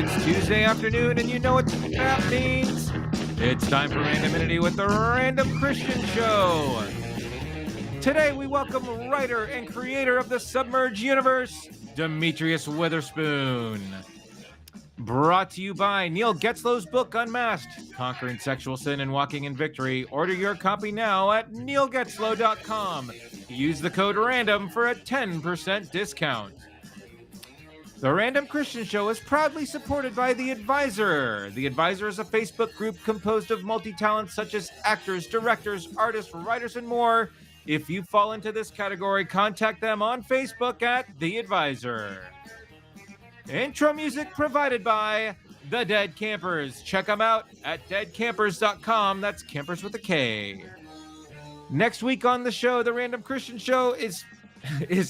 It's Tuesday afternoon, and you know what that means. It's time for Randomity with the Random Christian Show. Today, we welcome writer and creator of the Submerge Universe, Demetrius Witherspoon. Brought to you by Neil Getzlow's book, Unmasked, Conquering Sexual Sin and Walking in Victory. Order your copy now at neilgetzlow.com. Use the code RANDOM for a 10% discount. The Random Christian Show is proudly supported by The Advisor. The Advisor is a Facebook group composed of multi-talents such as actors, directors, artists, writers, and more. If you fall into this category, contact them on Facebook at The Advisor. Intro music provided by The Dead Campers. Check them out at deadcampers.com. That's campers with a K. Next week on the show, The Random Christian Show is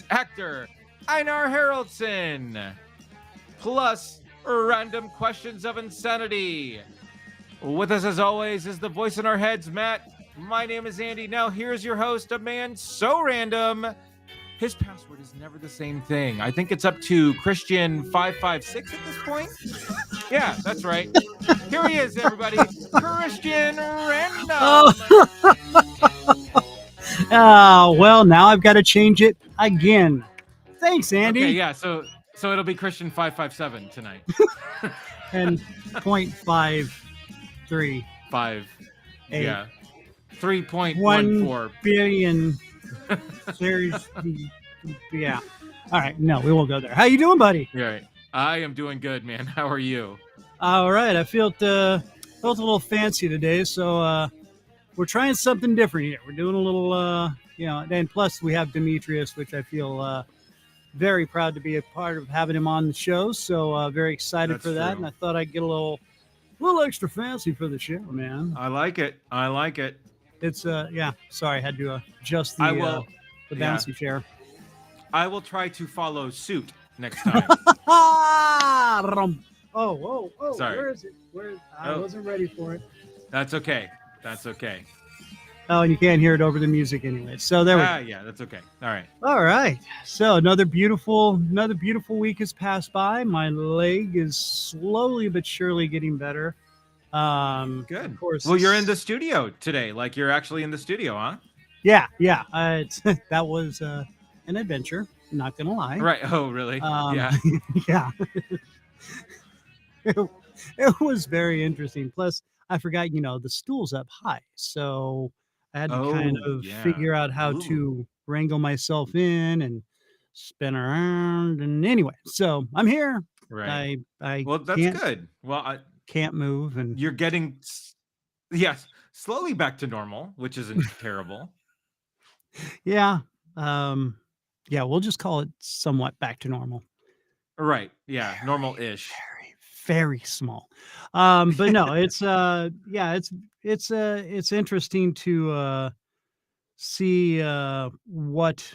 actor Einar Haraldson, plus random questions of insanity. With us as always is the voice in our heads, Matt. My name is Andy. Now here's your host, a man so random, his password is never the same thing. I think it's up to Christian556 at this point. Yeah, that's right. Here he is, everybody. Christian Random. Well, now I've got to change it again. Thanks, Andy. Okay, yeah, so it'll be Christian557 tonight. And 0.53. 5. Eight. Yeah. 3.14. 1 billion. There's, yeah. All right, no, we won't go there. How you doing, buddy? Yeah, right. I am doing good, man. How are you? All right, I felt a little fancy today, so we're trying something different here. We're doing a little, and plus we have Demetrius, which I feel very proud to be a part of having him on the show. So very excited That's for that, true. and I thought I'd get a little extra fancy for the show, man. I like it. It's yeah. Sorry, I had to adjust the bouncy chair. I will try to follow suit next time. Oh, Sorry. Where is it? I wasn't ready for it. That's okay. Oh, and you can't hear it over the music anyway. So there we go. Yeah, that's okay. All right. All right. So another beautiful week has passed by. My leg is slowly but surely getting better. Good. Of course. Well, you're in the studio today. Like you're actually in the studio, huh? Yeah. That was an adventure. Not gonna lie. Right. Oh, really? Yeah. Yeah. It was very interesting. Plus, I forgot, the stool's up high, so I had to kind of figure out how to wrangle myself in and spin around. And anyway, so I'm here. Right. I Well, that's good. Well, I can't move, and you're getting, slowly back to normal, which isn't terrible. yeah, we'll just call it somewhat back to normal. Right. Yeah. Normal-ish. Very, very small. But no, it's it's interesting to see what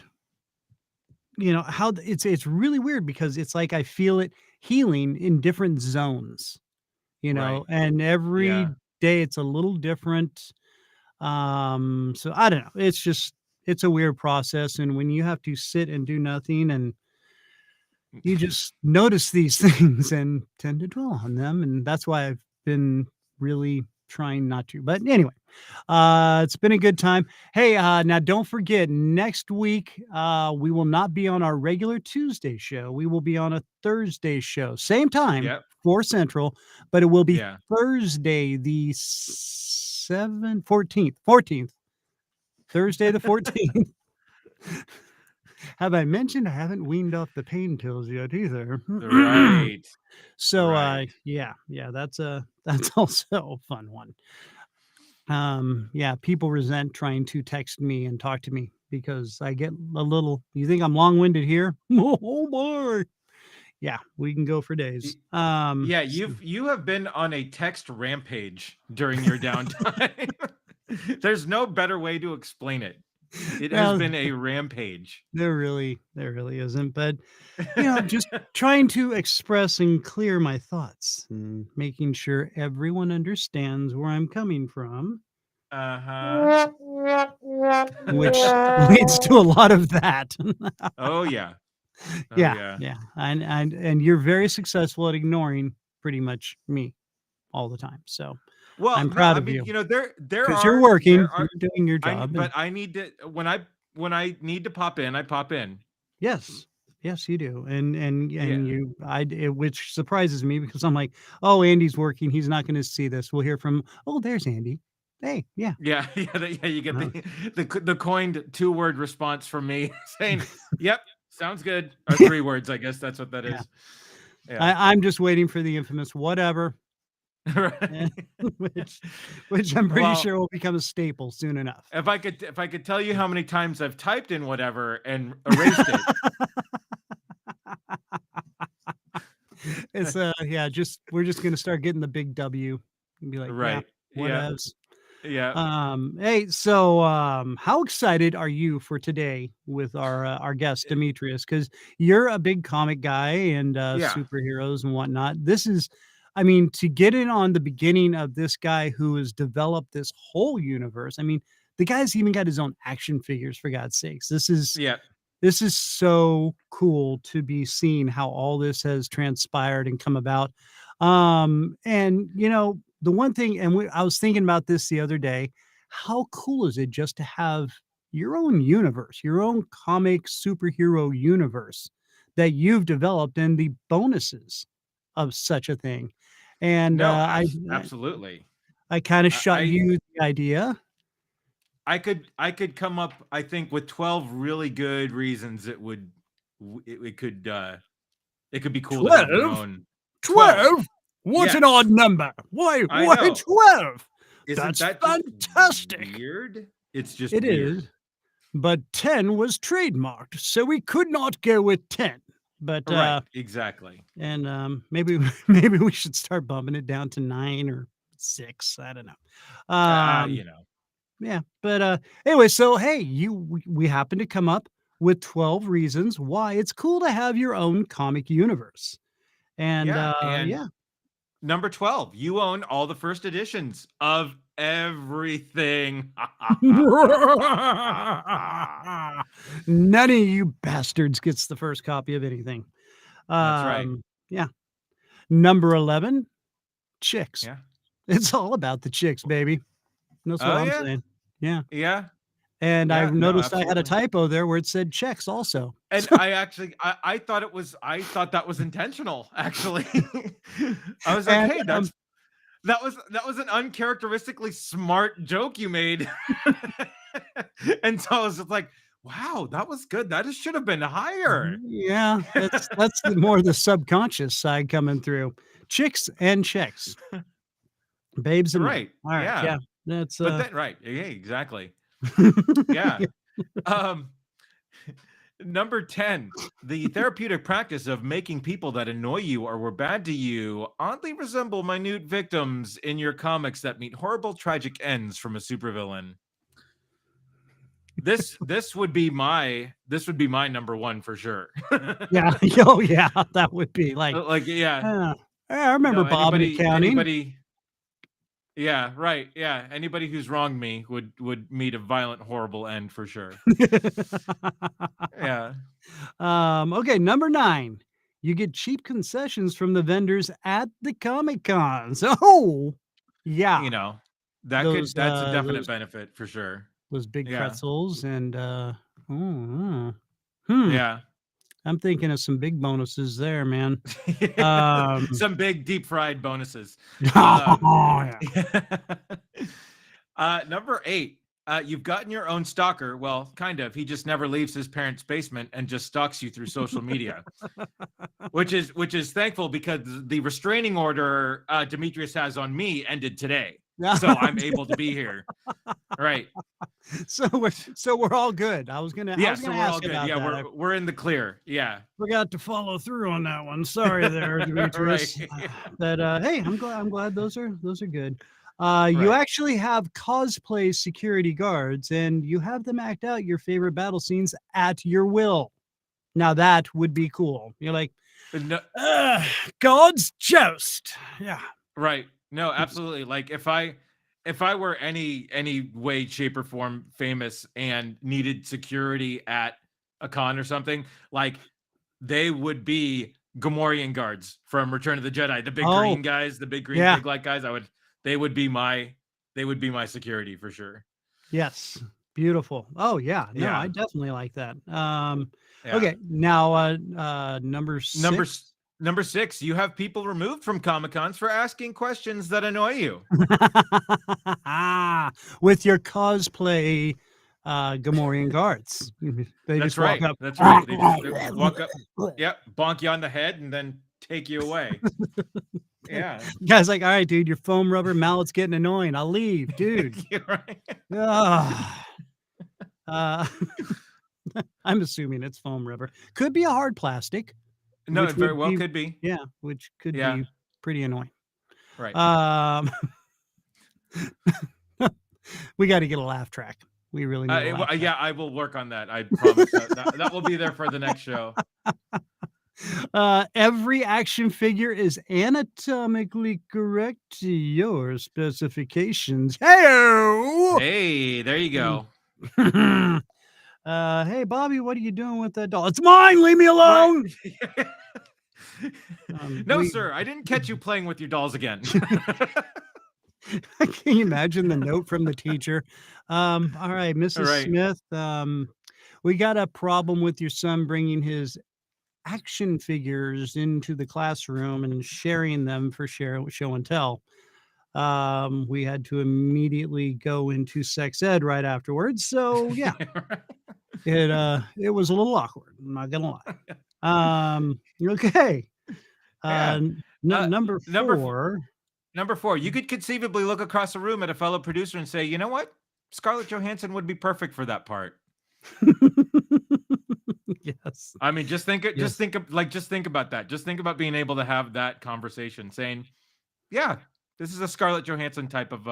how it's really weird because it's like I feel it healing in different zones, Right. and every day it's a little different. So I don't know. It's a weird process, and when you have to sit and do nothing and you just notice these things and tend to dwell on them, and that's why I've been really trying not to. But anyway, it's been a good time. Hey, now don't forget, next week we will not be on our regular Tuesday show. We will be on a Thursday show, same time, 4 Central, but it will be Thursday the 14th. Thursday the 14th. Have I mentioned I haven't weaned off the pain pills yet either? Right. So that's also a fun one. People resent trying to text me and talk to me because I get a little, you think I'm long-winded here? Oh boy. Yeah, we can go for days. You have been on a text rampage during your downtime. There's no better way to explain it. It has been a rampage. There really isn't, but just trying to express and clear my thoughts and making sure everyone understands where I'm coming from. Which leads to a lot of that. Oh yeah. Yeah. And you're very successful at ignoring pretty much me all the time. So Well, I'm no, proud I of mean, you there because you're are working, there are you're doing your I job, and but I need to when I need to pop in, I pop in. yes, yes, you do, and Yeah. you, which surprises me because I'm like, oh, Andy's working, he's not going to see this. We'll hear from, oh, there's Andy. Hey, yeah, Yeah, yeah, you get uh, the coined 2-word response from me saying, "Yep, sounds good," or 3 words, I guess that's what that yeah. is. Yeah. I'm just waiting for the infamous whatever, eh, Right. which which I'm pretty Well, sure will become a staple soon enough. if I could tell you how many times I've typed in whatever and erased it. It's yeah, just we're just gonna start getting the big W and be like, yeah, Right. Yeah. whatevs. Yeah. Hey, so how excited are you for today with our guest Demetrius? Because you're a big comic guy and Yeah. superheroes and whatnot. This is, I mean, to get in on the beginning of this guy who has developed this whole universe. I mean, the guy's even got his own action figures for God's sakes. Yeah. This is so cool to be seeing how all this has transpired and come about. And the one thing, and I was thinking about this the other day, how cool is it just to have your own universe, your own comic superhero universe that you've developed and the bonuses of such a thing. And No, I, absolutely. I kind of I shot I you the idea. I could come up, I think, with 12 really good reasons it could be cool to have your 12? own 12. 12? What an odd Yes. number. I Why know. 12? Isn't That's that just fantastic. weird? It's just It weird. is, but 10 was trademarked, so we could not go with 10. But, Right, exactly. and, maybe maybe we should start bumping it down to 9 or 6, I don't know. You know. Yeah, but, anyway, so, hey, we happen to come up with 12 reasons why it's cool to have your own comic universe. And, Yeah, and yeah. number 12, you own all the first editions of everything. None of you bastards gets the first copy of anything. That's right. Yeah. Number 11, chicks. Yeah. It's all about the chicks, baby. That's what Oh, I'm yeah. saying. Yeah. Yeah. And I Yeah. No, noticed I had a absolutely. typo there where it said checks also. And I thought that was intentional, actually. I was like, And, "Hey, that was an uncharacteristically smart joke you made." And so I was just like, "Wow, that was good. That should have been higher." yeah, that's more the subconscious side coming through. Chicks and checks, babes and men. Right. All right, Yeah. yeah, that's, But then right. Yeah, exactly. Yeah. Um Number 10, the therapeutic practice of making people that annoy you or were bad to you oddly resemble minute victims in your comics that meet horrible tragic ends from a supervillain. This would be my number 1 for sure. Yeah. Oh, yeah. That would be like, Like, yeah. yeah. I remember No, Bob and accounting. anybody yeah, right. Yeah, anybody who's wronged me would meet a violent horrible end for sure. Yeah. Okay, number 9. You get cheap concessions from the vendors at the Comic Cons. Oh, yeah. You know, that's a definite Those benefit for sure. big Yeah. pretzels and oh, hmm. Yeah. I'm thinking of some big bonuses there, man. Um, Some big deep fried bonuses. yeah. Number 8. You've gotten your own stalker. Well, kind of. He just never leaves his parents' basement and just stalks you through social media, which is thankful because the restraining order Demetrius has on me ended today, so I'm able to be here. Right. So we're all good. I was gonna Yeah. So we're all ask good. about Yeah, that. I we're in the clear. Yeah. forgot to follow through on that one. Sorry there, Demetrius. Right. But hey, I'm glad those are good. You Right. actually have cosplay security guards, and you have them act out your favorite battle scenes at your will. Now that would be cool. You're like, No, "Ugh, God's joust." Yeah. right. No, absolutely. Like if I were any way, shape, or form famous and needed security at a con or something, like they would be Gamorrean guards from Return of the Jedi, the big green guys, the big green big light guys. They would be my security for sure. Yes. Beautiful. Oh yeah. No, Yeah. I definitely like that. Okay. Now, number 6. Number 6, you have people removed from Comic-Cons for asking questions that annoy you. With your cosplay Gamorrean guards. They That's just right. walk up. That's right. They just walk up, bonk you on the head and then take you away. Yeah. Guy's like, all right, dude, your foam rubber mallet's getting annoying. I'll leave, dude. I'm assuming it's foam rubber. Could be a hard plastic. No, it very well could be. Yeah, which could be pretty annoying. Right. We got to get a laugh track. We really need I will work on that. I promise that will be there for the next show. Every action figure is anatomically correct to your specifications. Hey, there you go. Hey, Bobby, what are you doing with that doll? It's mine. Leave me alone. Right. No, sir. I didn't catch you playing with your dolls again. Can you imagine the note from the teacher? All right, Mrs. Smith, we got a problem with your son bringing his action figures into the classroom and sharing them for show and tell. We had to immediately go into sex ed right afterwards. So yeah, it was a little awkward. I'm not gonna lie. Okay. Number 4. Number 4, you could conceivably look across the room at a fellow producer and say, you know what? Scarlett Johansson would be perfect for that part. Yes. I mean, just think about that. Just think about being able to have that conversation saying, yeah, this is a Scarlett Johansson type of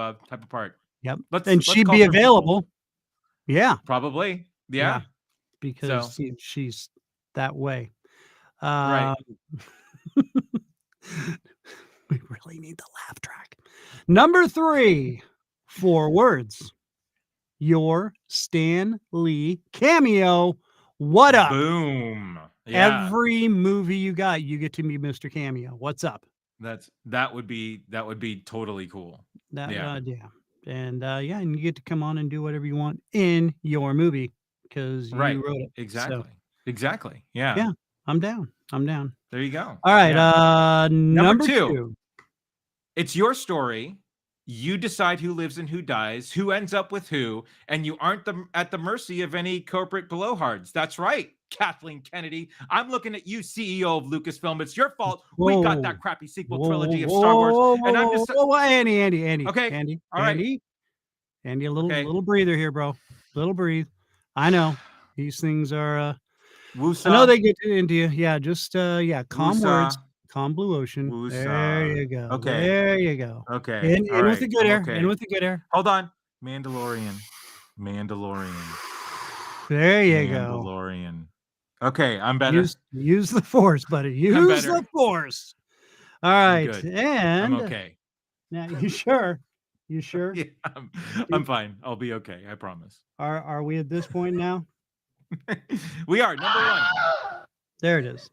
part. Yep. And she'd be available. Yeah. Probably. Yeah. Because she's that way. Right. We really need the laugh track. Number 3, 4 words. Your Stan Lee cameo. What up? Boom. Yeah. Every movie you got, you get to meet Mr. Cameo. What's up? That would be totally cool. And and you get to come on and do whatever you want in your movie because you wrote it. Exactly. Yeah. Yeah. I'm down. There you go. All right. Number 2. It's your story. You decide who lives and who dies, who ends up with who, and you aren't at the mercy of any corporate blowhards. That's right, Kathleen Kennedy. I'm looking at you, CEO of Lucasfilm. It's your fault. We got that crappy sequel trilogy of Star Wars, and I'm just Andy. Okay, Andy. All right. Andy, a little breather here, bro. Little breathe. I know these things are. Woosah. I know they get into you. Yeah, just calm Woosah. words. Calm blue ocean. Woosah. There you go. Okay. There you go. Okay. In with the good air. Okay. In with the good air. Hold on. Mandalorian. There you go. Mandalorian. Okay, I'm better. Use the force, buddy. Use the force. All right. And I'm okay. Now, you sure? You sure? Yeah, I'm fine. I'll be okay. I promise. Are we at this point now? We are. Number 1. There it is.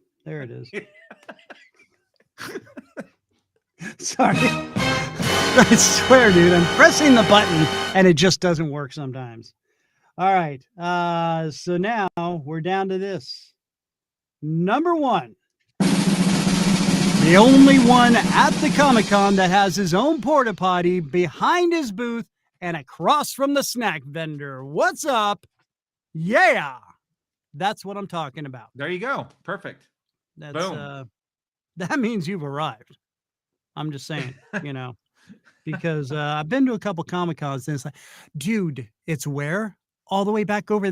Sorry. I swear, dude, I'm pressing the button and it just doesn't work sometimes. All right. So now we're down to this. Number 1. The only one at the Comic-Con that has his own porta potty behind his booth and across from the snack vendor. What's up? Yeah. That's what I'm talking about. There you go. Perfect. Boom. That means you've arrived. I'm just saying, because I've been to a couple Comic-Cons and it's like, dude, it's where? All the way back over.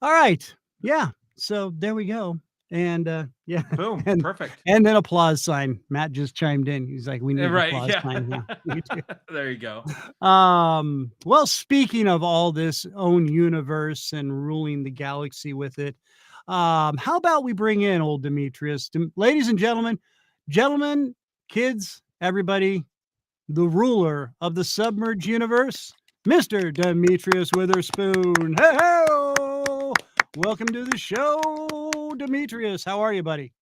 All right. Yeah. So there we go. And boom. And, perfect. And then applause sign. Matt just chimed in. He's like, we need an applause sign. Yeah. There you go. Well, speaking of all this own universe and ruling the galaxy with it, how about we bring in old Demetrius? Ladies and gentlemen, kids, everybody, the ruler of the Submerge Universe, Mr. Demetrius Witherspoon. Hey, welcome to the show, Hello, Demetrius. How are you, buddy?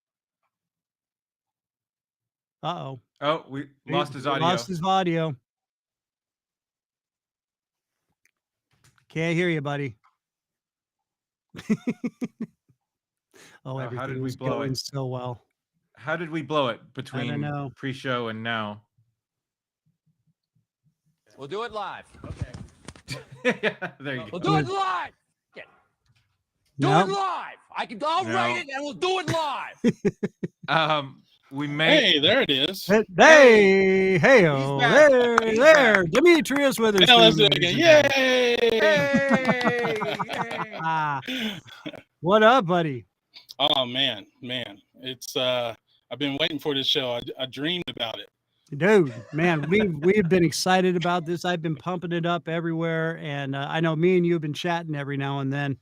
Uh-oh. Oh, we lost his We audio. lost his audio. Can't hear you, buddy. Oh, How everything did we was blow going it? so well. How did we blow it I don't between know. pre-show and now? We'll do it live. Yeah, there you We'll go. do it live. Do Nope. it live. I'll No. write it and we'll do it live. We may. Hey, there it is. Hey, hey-o. He's back. There, He's there. Demetrius Witherspoon. Now let's do it again. Yay! Hey! Ah, what up, buddy? Oh man. It's I've been waiting for this show. I dreamed about it. Dude, man, we've been excited about this. I've been pumping it up everywhere, and I know me and you have been chatting every now and then.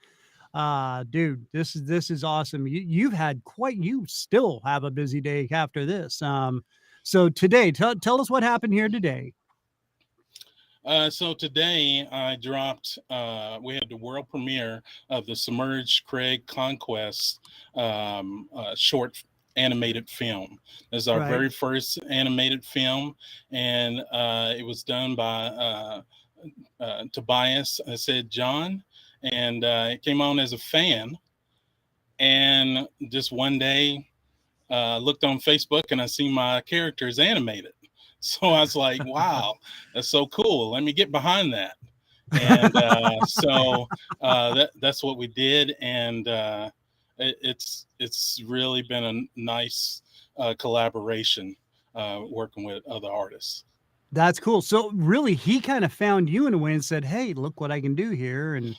Dude, this is awesome. You still have a busy day after this. So today, tell us what happened here today. So today I dropped. We had the world premiere of the Submerge Craig Conquest short animated film. This is our Right. very first animated film, and it was done by Tobias said John, and it came on as a fan. And just one day, looked on Facebook and I see my characters animated. So I was like, "Wow, that's so cool! Let me get behind that." And that's what we did, and it's really been a nice collaboration working with other artists. That's cool. So really, he kind of found you in a way and said, "Hey, look what I can do here." And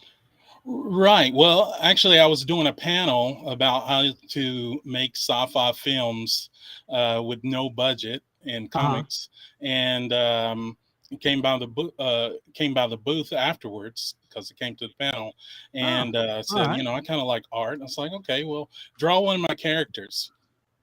Right. Well, actually, I was doing a panel about how to make sci-fi films with no budget in comics, and it came by the booth afterwards because it came to the panel, and said, right. I kind of like art. And I was like, okay, well, draw one of my characters,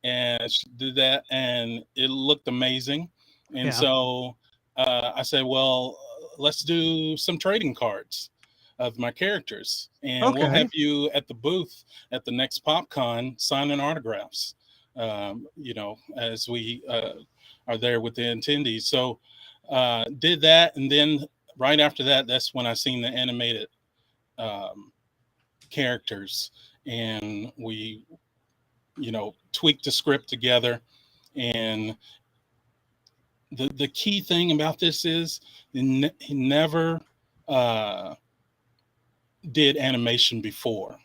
and she did that, and it looked amazing. And Yeah. so I said, well, let's do some trading cards of my characters, and we'll Okay. have you at the booth at the next PopCon signing autographs, as we are there with the attendees. So did that, and then right after that, that's when I seen the animated characters, and we tweaked the script together. And the key thing about this is he never did animation before.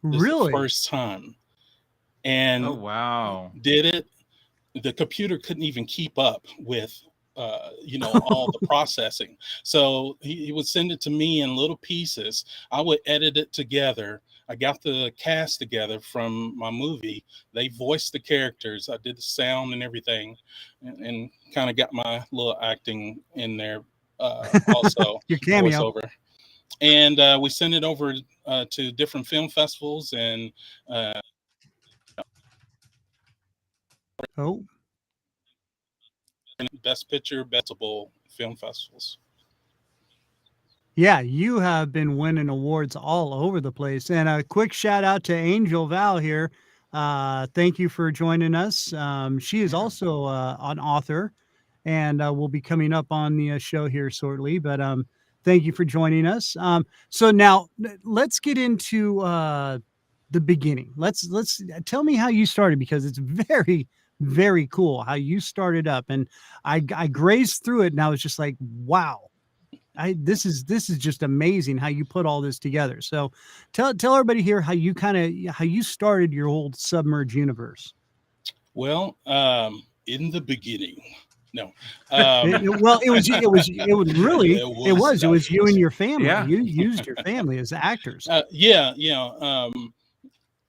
This is Really? the first time, and Oh wow! did it. The computer couldn't even keep up with all the processing. So he would send it to me in little pieces. I would edit it together. I got the cast together from my movie. They voiced the characters. I did the sound and everything, and kind of got my little acting in there also. Your cameo. Voiceover. And we sent it over to different film festivals and Oh, Best Picture, Bestable film festivals. yeah, you have been winning awards all over the place. And a quick shout out to Angel Val here. Thank you for joining us. She is also an author, and will be coming up on the show here shortly. But thank you for joining us. So now let's get into the beginning. Let's tell me how you started, because it's very, very cool how you started up. And I grazed through it, and I was just like, wow. This is just amazing how you put all this together. So tell everybody here how you started your old Submerge Universe. Well, in the beginning, no. It was you and your family. Yeah. You used your family as actors.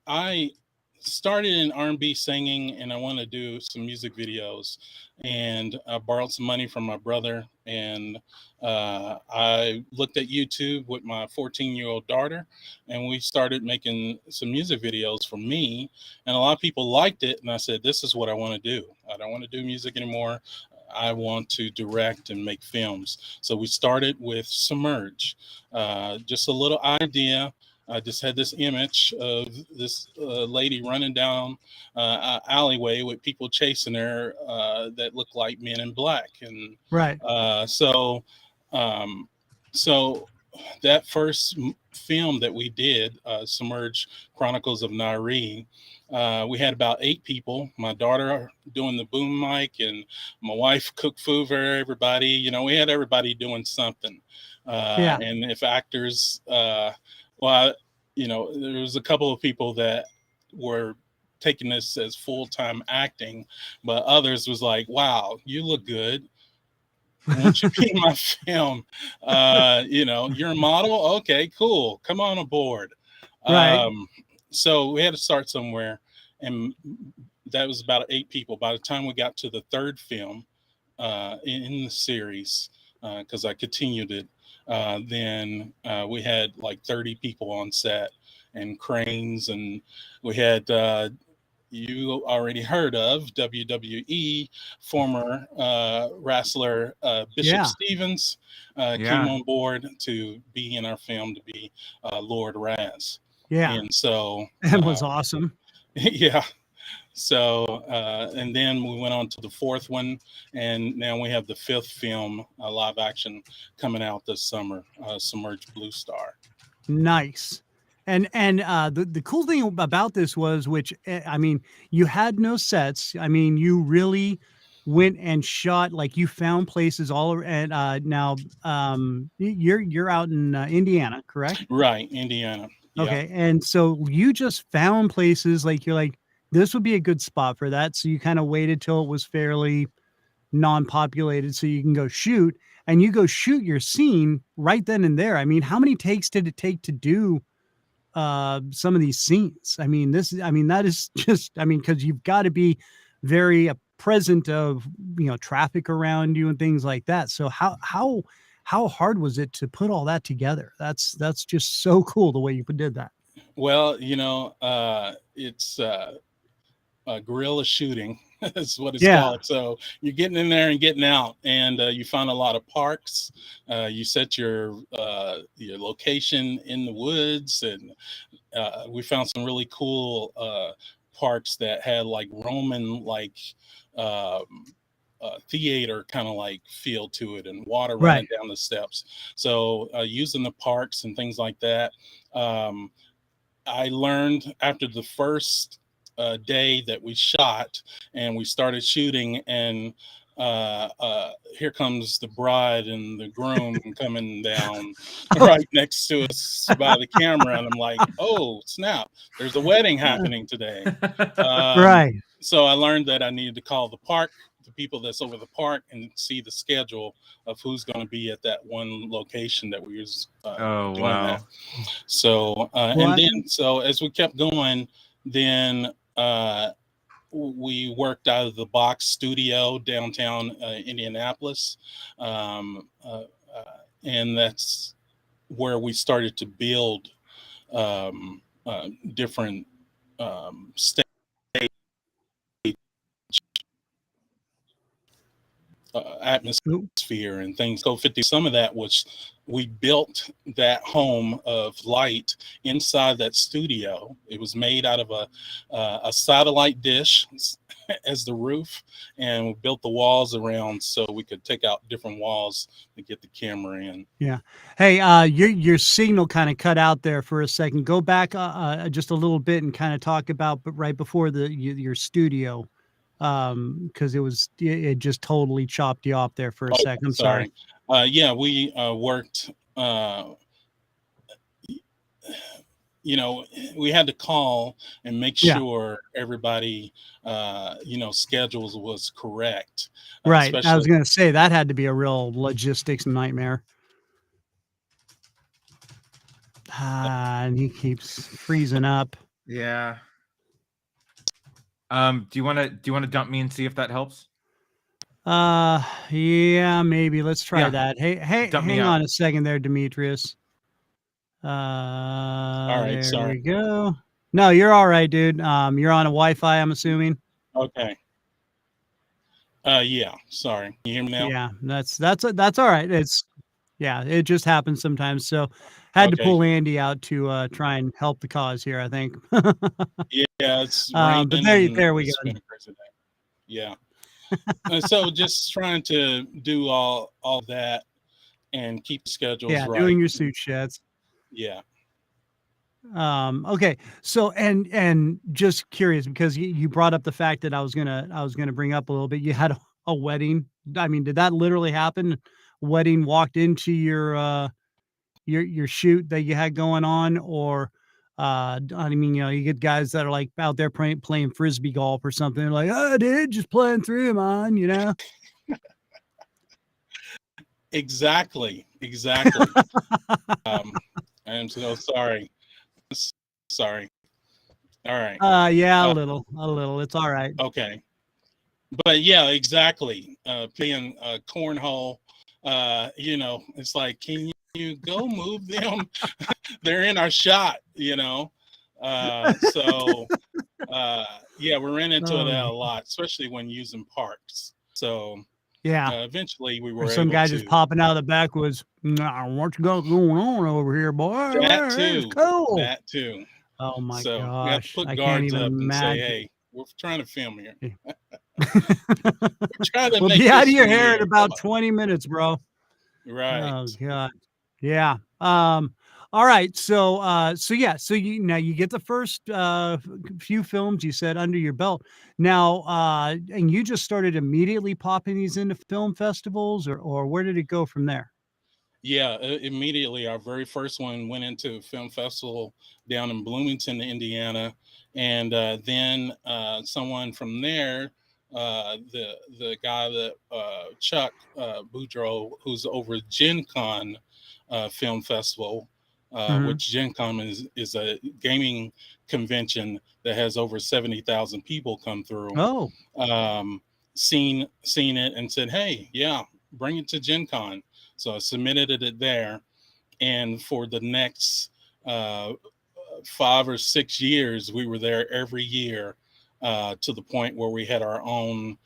I started in R&B singing, and I wanted to do some music videos, and I borrowed some money from my brother, and I looked at YouTube with my 14-year-old daughter, and we started making some music videos for me, and a lot of people liked it, and I said, this is what I want to do. I don't want to do music anymore. I want to direct and make films. So we started with Submerge, just a little idea. I just had this image of this lady running down an alleyway with people chasing her that looked like Men in Black, and Right. so that first film that we did, Submerge Chronicles of Nairi, we had about 8 people. My daughter doing the boom mic, and my wife cooked food for everybody. You know, we had everybody doing something. Yeah. And if actors, you know, there was a couple of people that were taking this as full-time acting, but others was like, wow, you look good. Won't you be in my film? You know, you're a model. Okay, cool. Come on aboard. Right. So we had to start somewhere, and that was about 8 people. By the time we got to the 3rd film in the series, because I continued it, then we had like 30 people on set and cranes, and we had you already heard of WWE former wrestler Bishop Stevens came on board to be in our film, to be Lord Raz. Yeah. And so that was awesome. Yeah. So and then we went on to the 4th one, and now we have the 5th film, live action, coming out this summer, Submerge Blue Star. Nice. And the cool thing about this was, which, I mean, you had no sets. I mean, you really went and shot, like, you found places all over. And now you're out in Indiana, correct? Right, Indiana. Okay. And so you just found places, like, you're like, this would be a good spot for that. So you kind of waited till it was fairly non-populated so you can go shoot, and you go shoot your scene right then and there. I mean, how many takes did it take to do some of these scenes? I mean, that is just, I mean, because you've got to be very present of, you know, traffic around you and things like that. So how hard was it to put all that together? That's just so cool the way you did that. Well, you know, it's guerrilla shooting. That's what it's called. So you're getting in there and getting out, and you find a lot of parks. You set your location in the woods, and we found some really cool parks that had like Roman, like theater kind of like feel to it, and water running down the steps. So using the parks and things like that. I learned after the first day that we shot and we started shooting, and here comes the bride and the groom coming down right next to us by the camera, and I'm like, oh snap, there's a wedding happening today. So I learned that I needed to call the park, the people that's over the park, and see the schedule of who's going to be at that one location that we was doing that. So and then so as we kept going, then we worked out of the Box Studio downtown Indianapolis, and that's where we started to build different stage atmosphere and things. Go 50. Some of that was, we built that home of light inside that studio. It was made out of a satellite dish as the roof, and we built the walls around so we could take out different walls to get the camera in. Yeah. Hey, your signal kind of cut out there for a second. Go back just a little bit and kind of talk about, but right before your studio, because it just totally chopped you off there for a second. I'm sorry. Yeah, we worked, you know, we had to call and make sure everybody, you know, schedules was correct. Right. I was going to say that had to be a real logistics nightmare. And he keeps freezing up. Yeah. Do you want to dump me and see if that helps? Yeah, maybe. Let's try that. Hey, hang on a second there, Demetrius. All right, there sorry. we go. No, you're all right, dude. You're on a Wi-Fi, I'm assuming. Okay. Yeah, sorry. Can you hear me now? Yeah, that's all right. Yeah, it just happens sometimes. So had to Okay. pull Andy out to try and help the cause here, I think. Yeah, it's raining But and there we it's go. been a crazy day. Yeah. So just trying to do all that and keep schedules Yeah, right. doing your suit sheds. Yeah. Okay. So and just curious because you brought up the fact that I was gonna bring up a little bit. You had a wedding. I mean, did that literally happen? Wedding walked into your shoot that you had going on, or I mean, you get guys that are like out there playing frisbee golf or something, like, oh dude, just playing through mine. Exactly. I am so sorry. Sorry. All right. Yeah, a Uh, little. It's all right. okay. But yeah, exactly. Playing cornhole, it's like, can you go move them? They're in our shot, So yeah, we ran into Oh, that a lot, especially when using parks. So yeah. eventually we Or were some able guy just to. popping out of the backwoods. Nah, what you got going on over here, boy? That It's too. cool. That too. Oh my So we have to gosh. put I can't guards even up and say, imagine. hey, we're trying to film here. Yeah. We're trying to We'll make be out of your history hair in here. Come about 20 minutes, bro. on. Right. Oh God. Yeah. All right. So yeah, so you get the first few films you said under your belt. Now and you just started immediately popping these into film festivals, or where did it go from there? Yeah, immediately. Our very first one went into a film festival down in Bloomington, Indiana, and then someone from there, the guy that Chuck Boudreau, who's over Gen Con Film Festival, Mhm. which Gen Con is a gaming convention that has over 70,000 people come through. Oh, Um, seen it and said, "Hey, yeah, bring it to Gen Con." So I submitted it there, and for the next uh, 5 or 6 years, we were there every year to the point where we had our own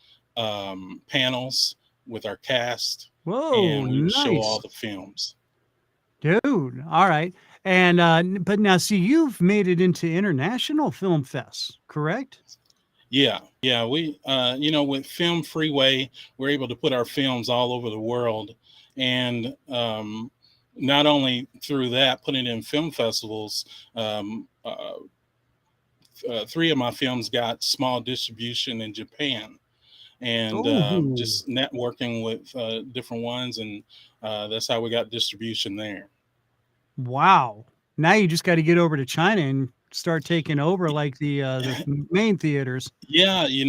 panels with our cast, whoa, and we would show all nice. the films. Dude, all right. And but now see, you've made it into international film fests, correct? Yeah, we with Film Freeway, we're able to put our films all over the world, and not only through that, putting in film festivals. Um, uh, 3 of my films got small distribution in Japan, and Oh, just networking with different ones, and that's how we got distribution there. wow. Now you just got to get over to China and start taking over like the main theaters. Yeah, you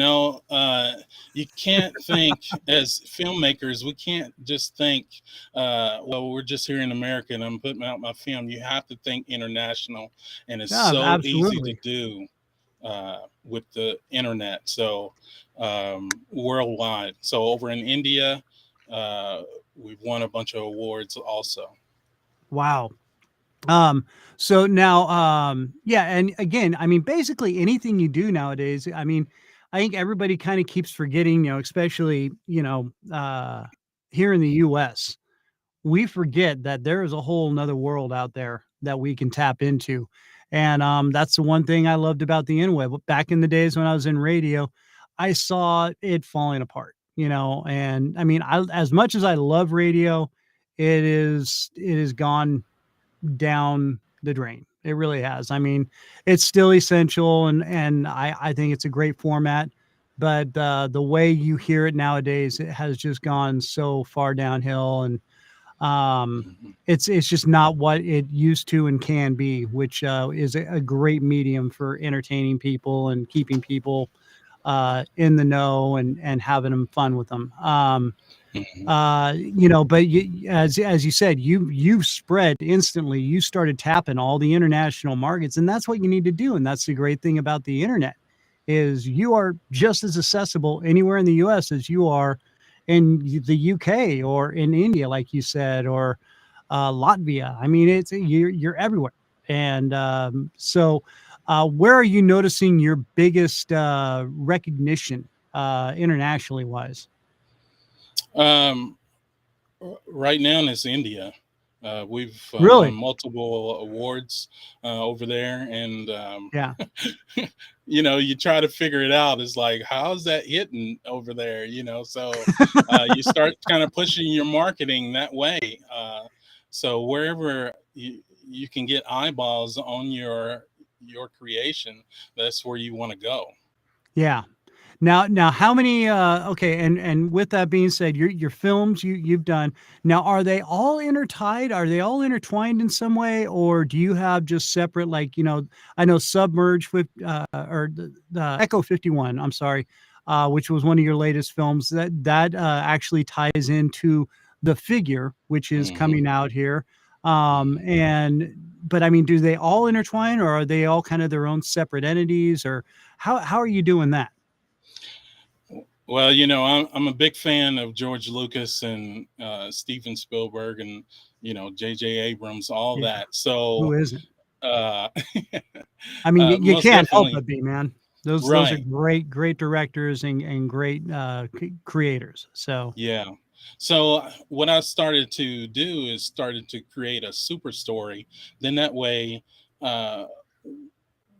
can't think as filmmakers, we can't just think, well, we're just here in America and I'm putting out my film. You have to think international, and it's Yeah, so easy to absolutely. do with the internet. So, worldwide. So, over in India, uh, we've won a bunch of awards also. Wow. Um, so now, yeah, and again, I mean, basically anything you do nowadays, I mean, I think everybody kind of keeps forgetting, especially, here in the US, we forget that there is a whole nother world out there that we can tap into. And that's the one thing I loved about the interweb. Back in the days when I was in radio, I saw it falling apart, and I mean, as much as I love radio, it is gone down the drain. It really has. I mean, it's still essential, and I think it's a great format, but the way you hear it nowadays, it has just gone so far downhill, and Mhm. it's just not what it used to and can be, which is a great medium for entertaining people and keeping people in the know and having them fun with them. Mhm. But as you said, you spread instantly. You started tapping all the international markets, and that's what you need to do. And that's the great thing about the internet is you are just as accessible anywhere in the U.S. as you are in the UK or in India, like you said, or Latvia. I mean, you're everywhere. And where are you noticing your biggest recognition internationally wise? Um, Right now it's India. We've Really? won multiple awards over there, and Yeah. you try to figure it out. It's like, how's that hitting over there? So you start kind of pushing your marketing that way. So wherever you can get eyeballs on your creation, that's where you want to go. Yeah. Now, how many? Okay, and with that being said, your films you've done now, are they all intertied? Are they all intertwined in some way, or do you have just separate? Like, I know Submerge with or the Echo 51. I'm sorry, which was one of your latest films. That actually ties into the figure, which is coming out here. But I mean, do they all intertwine, or are they all kind of their own separate entities, or how are you doing that? Well, I'm a big fan of George Lucas and Steven Spielberg and J.J. Abrams, all Yeah. that. So, Who isn't? uh, I mean, you most can't help definitely, but be, man. Those are right? great directors and great creators. So Yeah. So what I started to do is started to create a super story. Then that way, uh,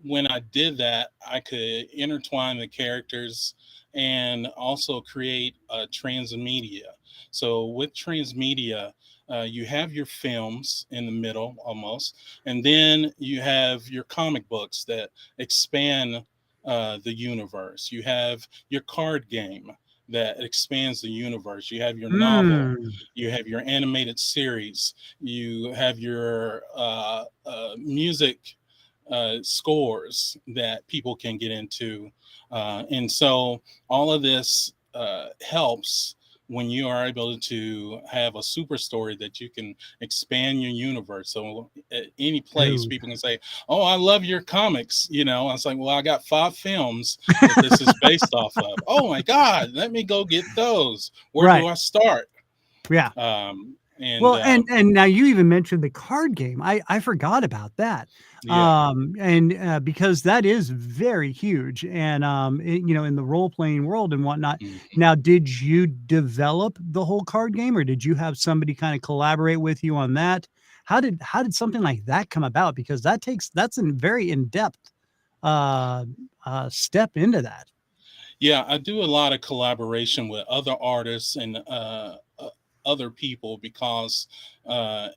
when I did that, I could intertwine the characters and also create a transmedia. So with transmedia, you have your films in the middle almost, and then you have your comic books that expand the universe. You have your card game that expands the universe. You have your novel. mm, You have your animated series. You have your music scores that people can get into. And so all of this helps when you are able to have a super story that you can expand your universe. So at any place, dude. people can say, "Oh, I love your comics." I was like, "Well, I got 5 films that this is based off of." "Oh my God, let me go get those. Where do Right. I start?" Yeah. And Well, and now you even mentioned the card game. I forgot about that. yeah. And because that is very huge, and in the role playing world and whatnot. Mhm. Now, did you develop the whole card game, or did you have somebody kind of collaborate with you on that? How did something like that come about? Because that's a very in depth uh, step into that. Yeah, I do a lot of collaboration with other artists and other people because, uh,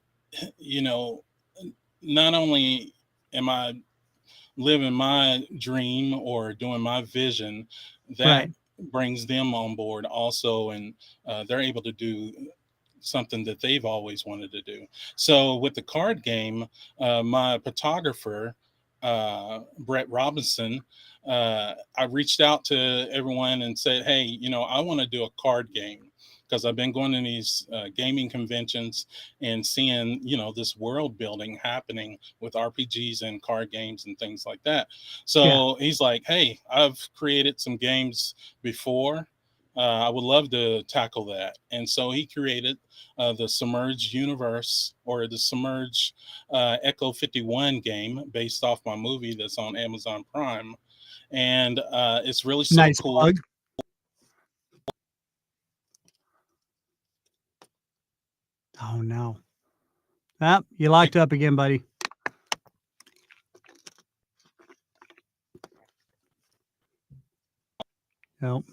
you know, not only am I living my dream or doing my vision, that Right. brings them on board also, and they're able to do something that they've always wanted to do. So with the card game, my photographer, Brett Robinson, I reached out to everyone and said, "Hey, I want to do a card game." Because I've been going to these gaming conventions and seeing, this world building happening with RPGs and card games and things like that. Yeah. So he's like, "Hey, I've created some games before. I would love to tackle that." And so he created the Submerge Universe, or the Submerge Echo 51 game, based off my movie that's on Amazon Prime. And it's really so Nice cool. plug. Oh no. Ah, you locked up again, buddy. Oh,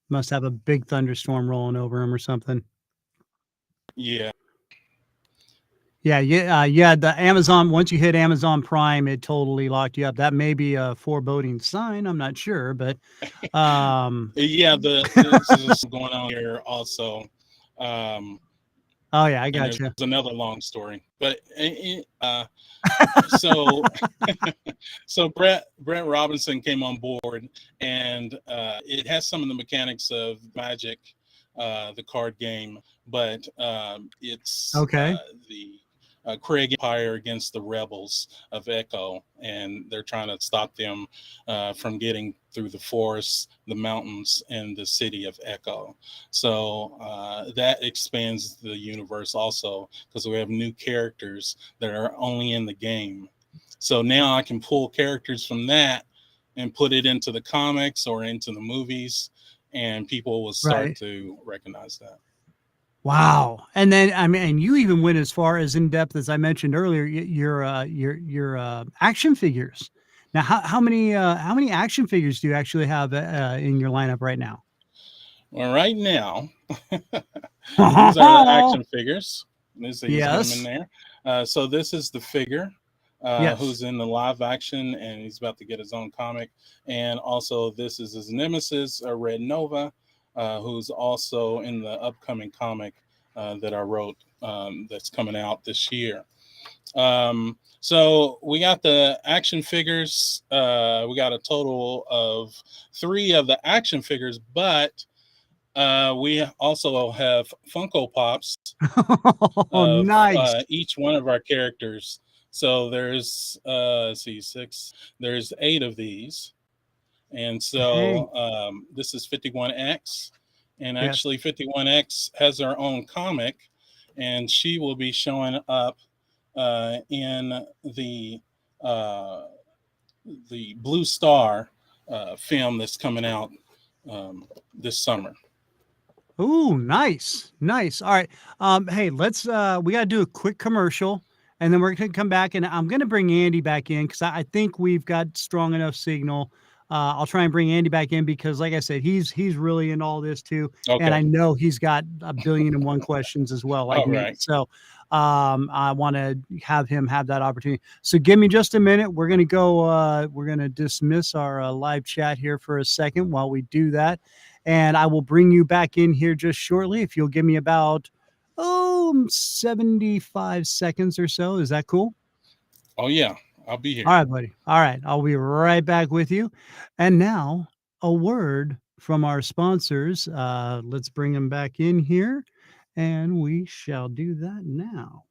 must have a big thunderstorm rolling over him or something. Yeah. Yeah. The Amazon. Once you hit Amazon Prime, it totally locked you up. That may be a foreboding sign. I'm not sure, but Yeah, this is going on here also. Um, oh yeah, I and there's gotcha. another long story. But so so Brett Robinson came on board, and it has some of the mechanics of Magic, the card game, but it's Okay. the Craig Empire against the rebels of Echo, and they're trying to stop them from getting through the forests, the mountains, and the city of Echo. So that expands the universe also, because we have new characters that are only in the game. So now I can pull characters from that and put it into the comics or into the movies, and people will start Right. to recognize that. Wow. And then, I mean, and you even went as far as in depth as I mentioned earlier, your action figures. Now, how many action figures do you actually have in your lineup right now? Well, right now, these are the action figures. Let's see, he's got them in Yes. there. So this is the figure Yes. who's in the live action, and he's about to get his own comic. And also, this is his nemesis, Red Nova, who's also in the upcoming comic that I wrote that's coming out this year. So we got the action figures. We got a total of 3 of the action figures, but we also have Funko Pops Oh, of nice. each one of our characters. So there's let's see, 6. There's 8 of these, and so this is 51X, and Yes. actually 51X has her own comic, and she will be showing up in the Blue Star film that's coming out this summer. Ooh, nice. Nice. All right. Hey, let's we gotta do a quick commercial and then we're gonna come back and I'm gonna bring Andy back in because I think we've got strong enough signal. I'll try and bring Andy back in because like I said, he's really in all this too. And I Okay. know he's got a billion and one questions as well, like All me. right. So I want to have him have that opportunity. So give me just a minute. We're gonna dismiss our live chat here for a second while we do that. And I will bring you back in here just shortly. If you'll give me about 75 seconds or so. Is that cool? Oh yeah, I'll be here. All right, buddy. All right. I'll be right back with you. And now a word from our sponsors. Let's bring them back in here and we shall do that now.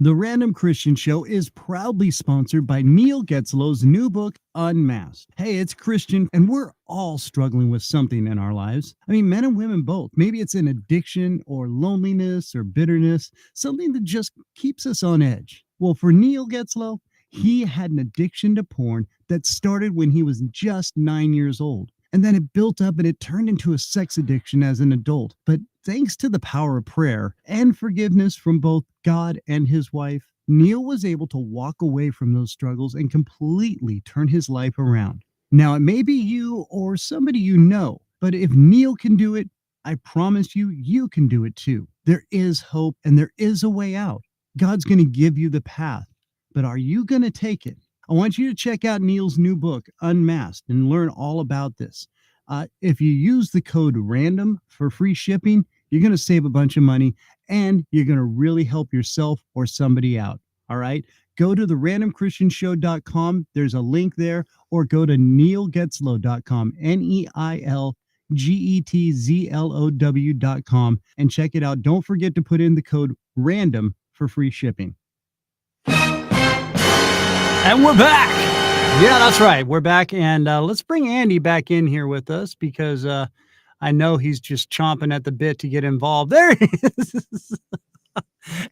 The Random Christian Show is proudly sponsored by Neil Getzlow's new book, Unmasked. Hey, it's Christian, and we're all struggling with something in our lives. I mean, men and women both. Maybe it's an addiction or loneliness or bitterness, something that just keeps us on edge. Well, for Neil Getzlow, he had an addiction to porn that started when he was just 9 years old. And then it built up and it turned into a sex addiction as an adult. But thanks to the power of prayer and forgiveness from both God and his wife, Neil was able to walk away from those struggles and completely turn his life around. Now, it may be you or somebody you know, but if Neil can do it, I promise you, you can do it too. There is hope and there is a way out. God's going to give you the path, but are you going to take it? I want you to check out Neil's new book, Unmasked, and learn all about this. If you use the code RANDOM for free shipping, you're going to save a bunch of money and you're going to really help yourself or somebody out. All right. Go to therandomchristianshow.com. There's a link there, or go to neilgetzlow.com, NeilGetzlow.com, and check it out. Don't forget to put in the code RANDOM for free shipping. And we're back. Yeah, that's right. We're back. And let's bring Andy back in here with us because I know he's just chomping at the bit to get involved. There he is.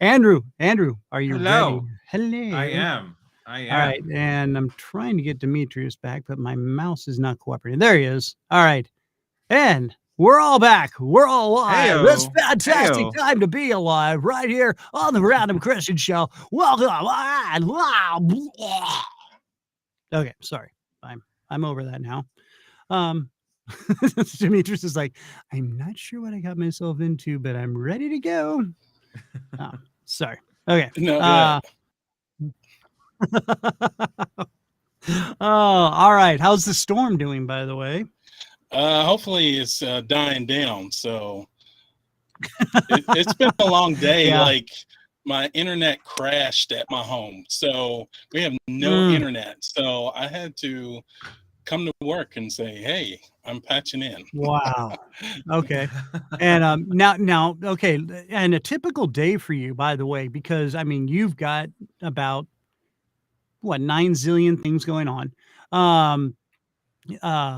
Andrew, are you Hello. ready? Hello. I am. All right. And I'm trying to get Demetrius back, but my mouse is not cooperating. There he is. All right. And we're all back. We're all alive. Heyo. It's fantastic Heyo. time to be alive right here on the Random Christian Show. Welcome. Okay, sorry. I'm over that now. Demetrius is like, I'm not sure what I got myself into, but I'm ready to go. Oh, sorry. Okay. No, Oh, all right. How's the storm doing, by the way? hopefully it's dying down. So it's been a long day. Yeah. Like my internet crashed at my home, so we have no internet. So I had to come to work and say, "Hey, I'm patching in." Wow. Okay. And now, okay. And a typical day for you, by the way, because I mean, you've got about 9 zillion things going on.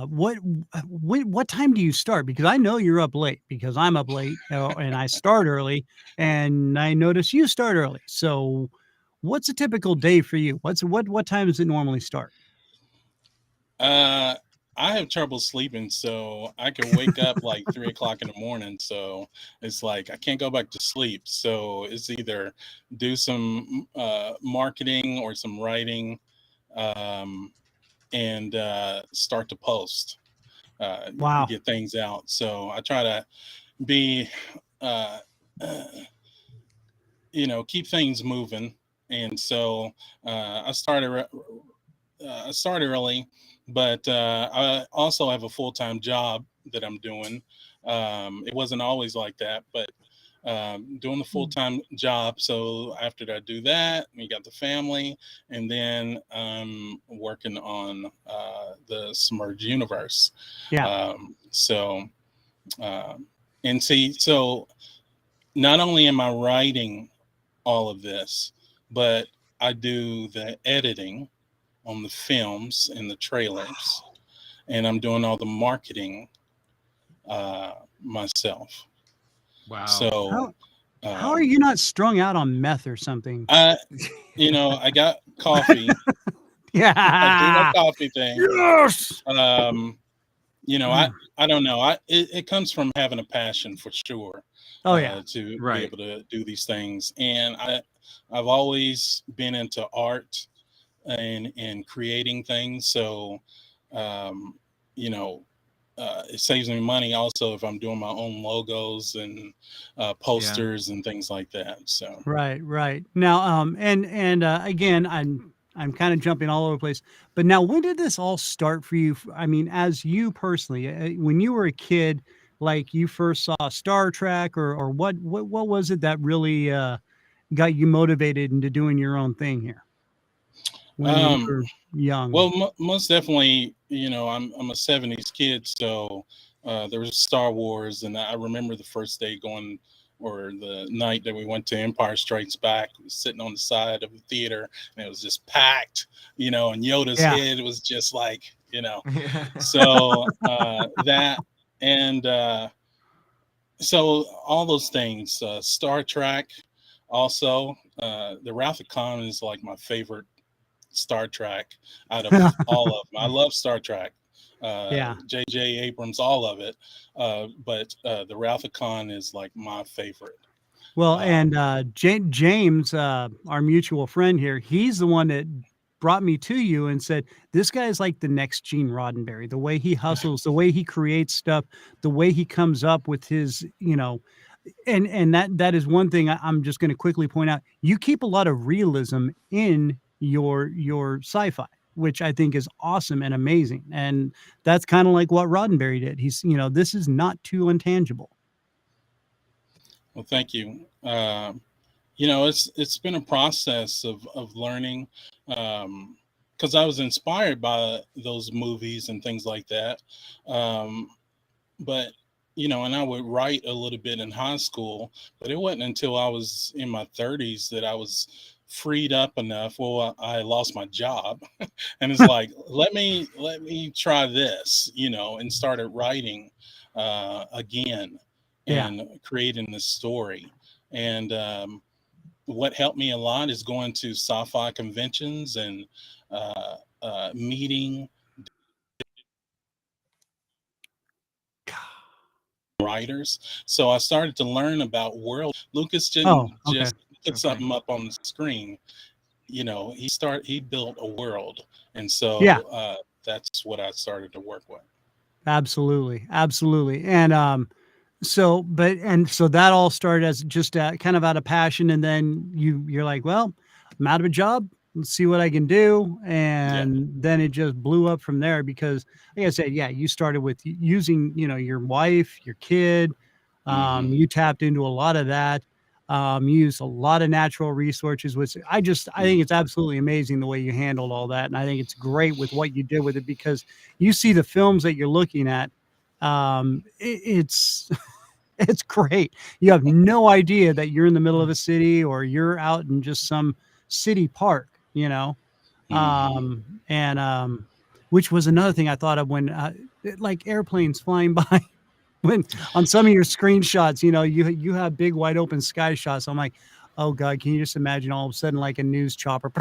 What time do you start? Because I know you're up late because I'm up late and I start early, and I notice you start early. So what's a typical day for you? What time does it normally start? I have trouble sleeping, so I can wake up like 3 o'clock in the morning. So it's like I can't go back to sleep. So it's either do some marketing or some writing, um, and start to post, Wow. get things out. So I try to be, uh, uh, keep things moving. And so I started early, but I also have a full time job that I'm doing. It wasn't always like that, but doing the full time job. So after I do that, we got the family, and then working on the Submerge Universe. Yeah. So, and see, so not only am I writing all of this, but I do the editing on the films and the trailers, and I'm doing all the marketing myself. Wow. So how are you not strung out on meth or something? I got coffee. Yeah. I do my coffee thing. Yes. I don't know. It comes from having a passion for sure. Oh yeah. To Right. be able to do these things, and I've always been into art and creating things. So, it saves me money also if I'm doing my own logos and posters and things like that. So Right. Now, and again, I'm kind of jumping all over the place, but now when did this all start for you? I mean, as you personally, when you were a kid, like you first saw Star Trek, or what was it that really got you motivated into doing your own thing here when you were young? well, most definitely, I'm a '70s kid, so there was Star Wars, and I remember the first day going, or the night that we went to Empire Strikes Back, sitting on the side of the theater, and it was just packed, and Yoda's Yeah. head was just like, so that, and so all those things, Star Trek, also, the Wrath of Khan is like my favorite Star Trek out of all of them. I love Star Trek. Yeah. J.J. Abrams, all of it. But the Wrath of Khan is like my favorite. Well, and James, our mutual friend here, he's the one that brought me to you and said, this guy is like the next Gene Roddenberry, the way he hustles, the way he creates stuff, the way he comes up with his, and that is one thing I'm just going to quickly point out. You keep a lot of realism in your sci-fi, which I think is awesome and amazing. And that's kind of like what Roddenberry did. He's, this is not too intangible. Well, thank you. It's been a process of learning, because I was inspired by those movies and things like that. But and I would write a little bit in high school, but it wasn't until I was in my 30s that I was freed up enough. Well, I lost my job, and it's like, let me try this, and started writing again, and creating this story. And what helped me a lot is going to sci-fi conventions and meeting writers. So I started to learn about world. Lucas didn't just put something up on the screen. He built a world, and so that's what I started to work with. Absolutely. And so that all started as just kind of out of passion, and then you're like, well, I'm out of a job, let's see what I can do. And then it just blew up from there, because like I said, you started with using, your wife, your kid. You tapped into a lot of that. You used a lot of natural resources, which I think it's absolutely amazing the way you handled all that. And I think it's great with what you did with it, because you see the films that you're looking at. It's great. You have no idea that you're in the middle of a city, or you're out in just some city park, which was another thing I thought of when, like airplanes flying by, when on some of your screenshots, you have big wide open sky shots. I'm like, oh God, can you just imagine all of a sudden like a news chopper?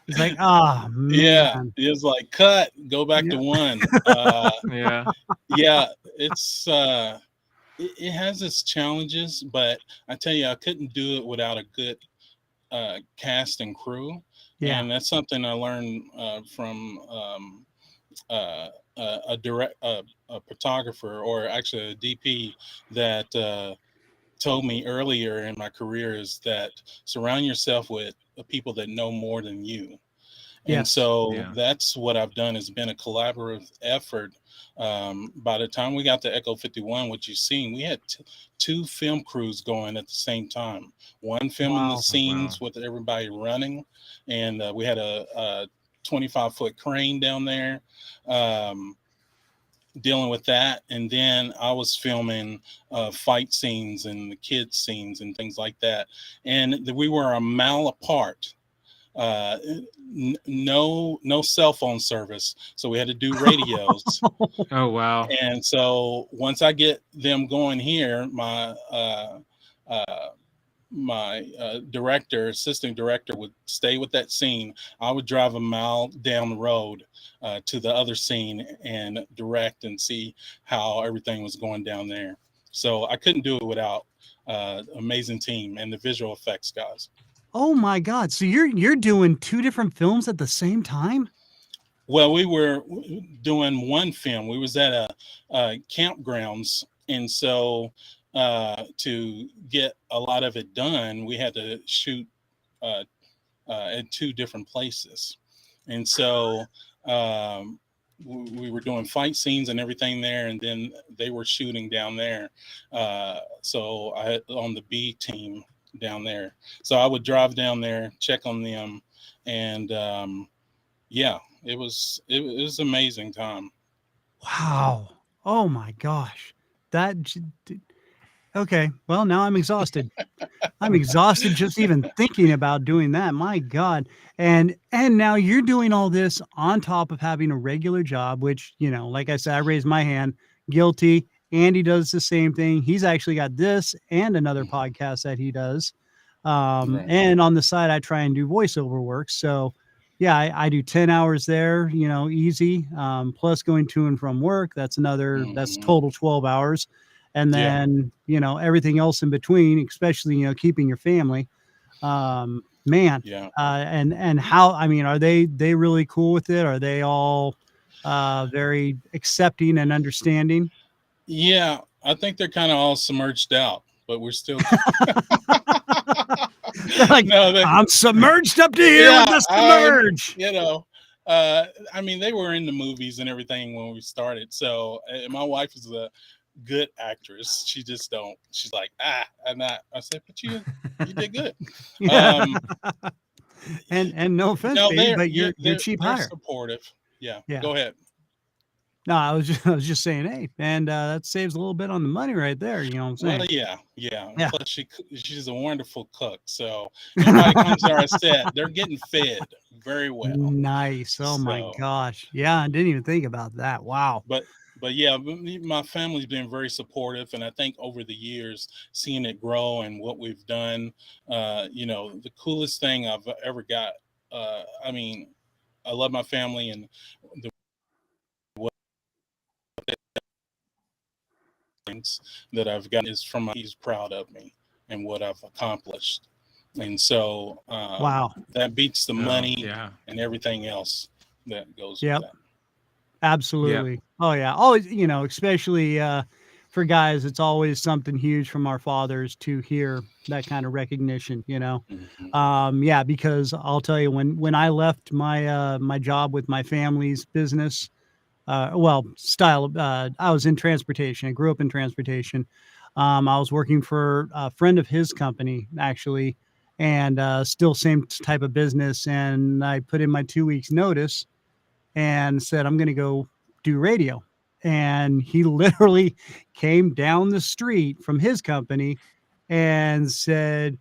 It's like, oh Yeah, man. it's like cut, go back to Yeah. one. Yeah. Yeah, it's it has its challenges, but I tell you, I couldn't do it without a good cast and crew, Yeah. and that's something I learned from a photographer, or actually a DP, that told me earlier in my career, is that surround yourself with people that know more than you. And Yes. so Yeah. that's what I've done, has been a collaborative effort. By the time we got to Echo 51, what you've seen, we had two film crews going at the same time. One filming the Wow. scenes with everybody running, and we had a 25-foot crane down there dealing with that. And then I was filming fight scenes and the kids scenes and things like that. And we were a mile apart. No cell phone service, so we had to do radios. Oh wow. And so once I get them going here, my assistant director would stay with that scene. I would drive a mile down the road to the other scene and direct and see how everything was going down there. So I couldn't do it without amazing team and the visual effects guys. Oh my God. So you're doing two different films at the same time? Well, we were doing one film. We was at a campgrounds, and so to get a lot of it done, we had to shoot at two different places. And so we were doing fight scenes and everything there, and then they were shooting down there. So I had on the B team down there. So I would drive down there, check on them, and yeah, it was amazing time. Wow. Oh my gosh. Okay. Well, now I'm exhausted. I'm exhausted just even thinking about doing that. My God. And now you're doing all this on top of having a regular job, which, like I said, I raised my hand, guilty. Andy does the same thing. He's actually got this and another podcast that he does. Right. And on the side, I try and do voiceover work. So yeah, I do 10 hours there, easy. Plus going to and from work. That's total 12 hours. And then, everything else in between, especially, keeping your family. Man. Yeah. And how, are they really cool with it? Are they all very accepting and understanding? Yeah, I think they're kind of all submerged out, but we're still. They're like, no, I'm submerged up to here with the submerge. They were in the movies and everything when we started. So my wife is a good actress. She just don't. She's like, I'm not. I said, but you did good. And no offense, baby, but you're cheap hire. Supportive. Yeah. Go ahead. No, I was just saying, hey, and that saves a little bit on the money right there. You know what I'm saying? Well, yeah. Plus, she's a wonderful cook. So anybody comes to our set, they're getting fed very well. Nice. Oh my gosh. Yeah, I didn't even think about that. Wow. But yeah, my family's been very supportive, and I think over the years, seeing it grow and what we've done, the coolest thing I've ever got. I love my family, and the things that I've gotten is from he's proud of me and what I've accomplished. And so wow, that beats the money and everything else that goes with that. Absolutely. Oh yeah. Always, especially for guys, it's always something huge from our fathers to hear that kind of recognition, Mm-hmm. Because I'll tell you, when I left my my job with my family's business, I was in transportation. I grew up in transportation. I was working for a friend of his company, actually, and still same type of business. And I put in my 2 weeks notice and said, I'm going to go do radio. And he literally came down the street from his company and said,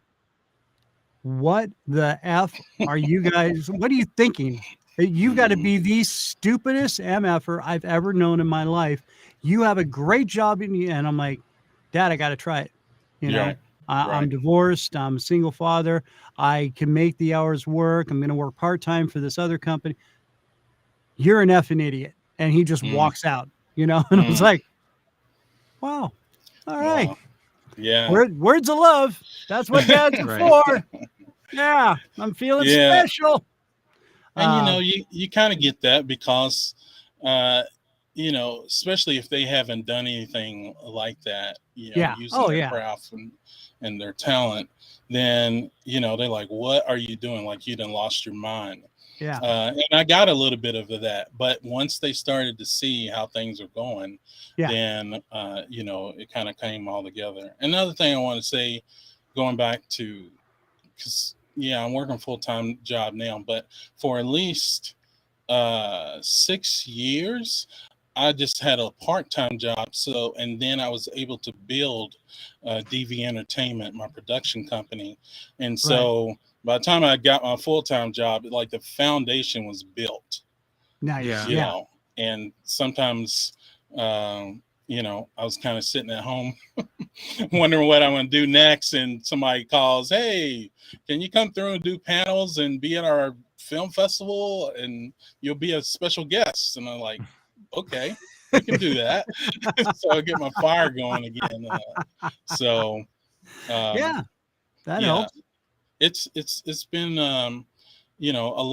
what the F are you guys? What are you thinking? You've got to be the stupidest MFer I've ever known in my life. You have a great job. And I'm like, Dad, I got to try it. I'm Right. divorced. I'm a single father. I can make the hours work. I'm going to work part-time for this other company. You're an effing idiot. And he just Mm, walks out, and I was mm, like, wow. All right. wow. Yeah. Words of love. That's what dads are Right. for. Yeah. I'm feeling Yeah. special. And Um, you kind of get that because uh especially if they haven't done anything like that, yeah. using Oh, their yeah. craft and their talent, then they're like, what are you doing? Like, you done lost your mind. Yeah. And I got a little bit of that, but once they started to see how things are going, Yeah. then it kind of came all together. Another thing I want to say, going back to, because I'm working a full-time job now, but for at least 6 years I just had a part-time job. So, and then I was able to build DV Entertainment, my production company. And Right. so by the time I got my full-time job, like, the foundation was built, Nice. Yeah. Yeah. and sometimes I was kind of sitting at home wondering what I'm going to do next, and somebody calls, hey, can you come through and do panels and be at our film festival, and you'll be a special guest? And I'm like, okay, we can do that. So I get my fire going again. So Yeah. That yeah, helps. it's been a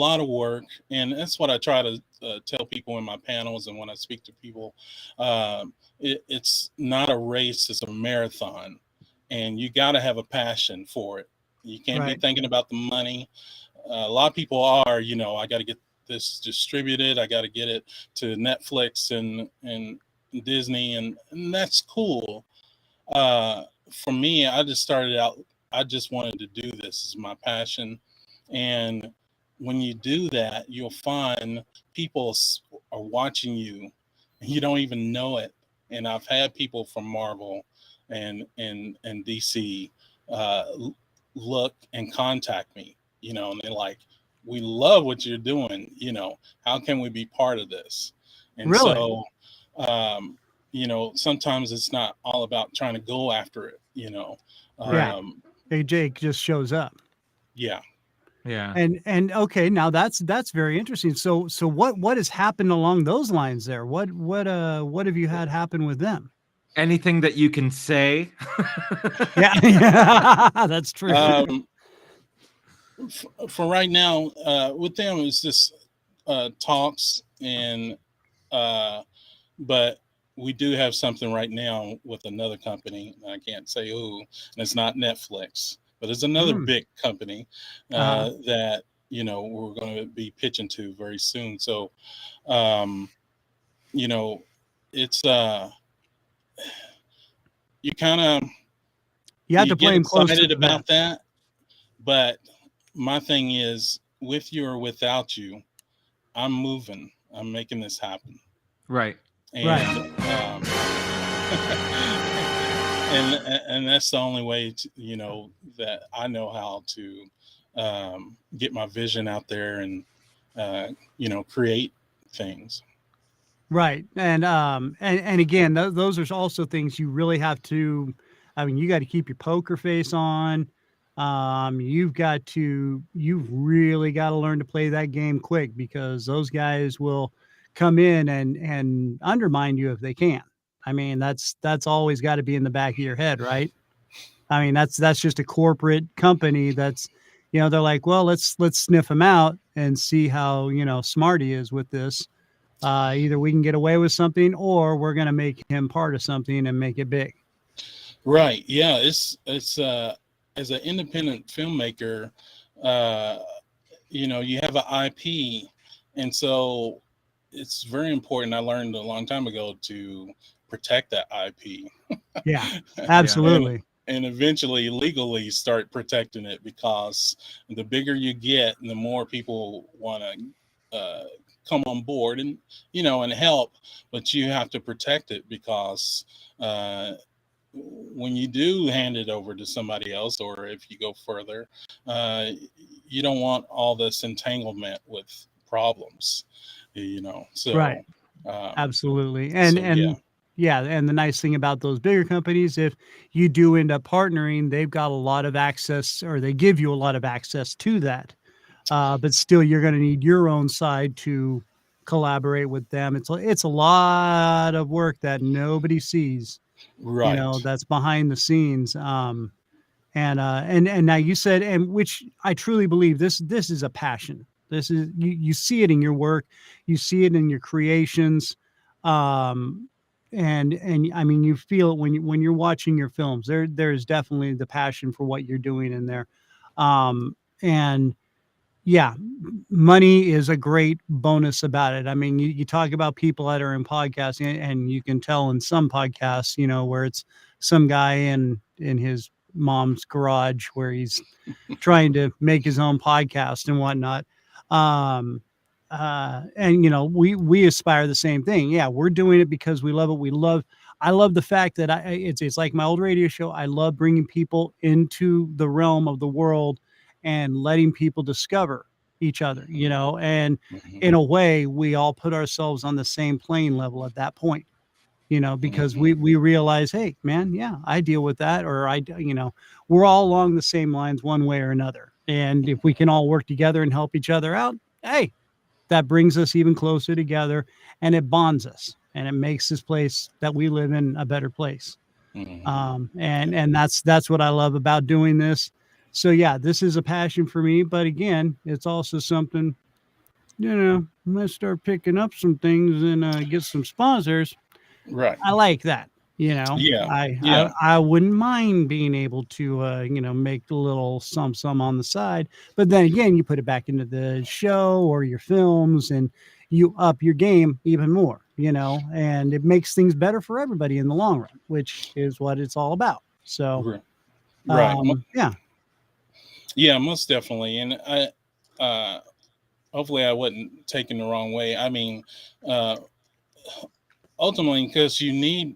lot of work, and that's what I try to tell people in my panels and when I speak to people. It's not a race, it's a marathon, and you got to have a passion for it. You can't be Right. thinking about the money. A lot of people are, I got to get this distributed, I got to get it to Netflix and Disney, and that's cool. For me, I just started out, I just wanted to do this as my passion. And when you do that, you'll find people are watching you and you don't even know it. And I've had people from Marvel and DC look and contact me, and they're like, we love what you're doing. How can we be part of this? And Really? so, sometimes it's not all about trying to go after it, Yeah. um, Hey, Jake just shows up. yeah. Yeah. And okay, now that's very interesting. So what has happened along those lines there? What have you had happen with them? Anything that you can say. Yeah. Yeah. That's true. For right now, with them, it's just talks, and but we do have something right now with another company. I can't say who, and it's not Netflix, but it's another Mm. big company Uh-huh. that we're going to be pitching to very soon. So, um, it's you kind of You have to get play him close to excited the about vest. that, but my thing is, with you or without you, I'm moving. I'm making this happen. Right. Right. And and that's the only way that I know how to get my vision out there and create things. Right. And again, those are also things you really have to, I mean, you got to keep your poker face on. You've really got to learn to play that game quick, because those guys will come in and undermine you if they can. I mean, that's always got to be in the back of your head, right? I mean, that's just a corporate company that's, they're like, well, let's sniff him out and see how, smart he is with this. Either we can get away with something, or we're going to make him part of something and make it big. Right. Yeah. It's as an independent filmmaker, you have an IP, and so it's very important. I learned a long time ago to protect that IP. Yeah, absolutely. And eventually legally start protecting it, because the bigger you get, the more people want to come on board and and help, but you have to protect it, because when you do hand it over to somebody else, or if you go further, you don't want all this entanglement with problems, so Right. um, Absolutely. so yeah. yeah, and the nice thing about those bigger companies, if you do end up partnering, they've got a lot of access, or they give you a lot of access to that. But still, you're going to need your own side to collaborate with them. It's a lot of work that nobody sees, Right. that's behind the scenes. And now you said, and which I truly believe, this is a passion. This is, you see it in your work, you see it in your creations. And I mean, you feel it when you're watching your films. There's definitely the passion for what you're doing in there. And yeah, money is a great bonus about it. I mean, you talk about people that are in podcasting, and you can tell in some podcasts, where it's some guy in his mom's garage where he's trying to make his own podcast and whatnot. And we aspire the same thing. Yeah, we're doing it because we love it. I love the fact that it's like my old radio show. I love bringing people into the realm of the world and letting people discover each other, and in a way, we all put ourselves on the same playing level at that point, because we realize, hey, man, yeah, I deal with that, or we're all along the same lines one way or another. And if we can all work together and help each other out, hey, that brings us even closer together, and it bonds us, and it makes this place that we live in a better place. And that's what I love about doing this. So yeah, this is a passion for me, but again, it's also something, I'm gonna start picking up some things and get some sponsors. Right. I like that. Yeah. I wouldn't mind being able to make a little some on the side, but then again, you put it back into the show or your films, and you up your game even more, and it makes things better for everybody in the long run, which is what it's all about. So right. Yeah, most definitely. And I hopefully I wasn't taken the wrong way. I mean, ultimately, because you need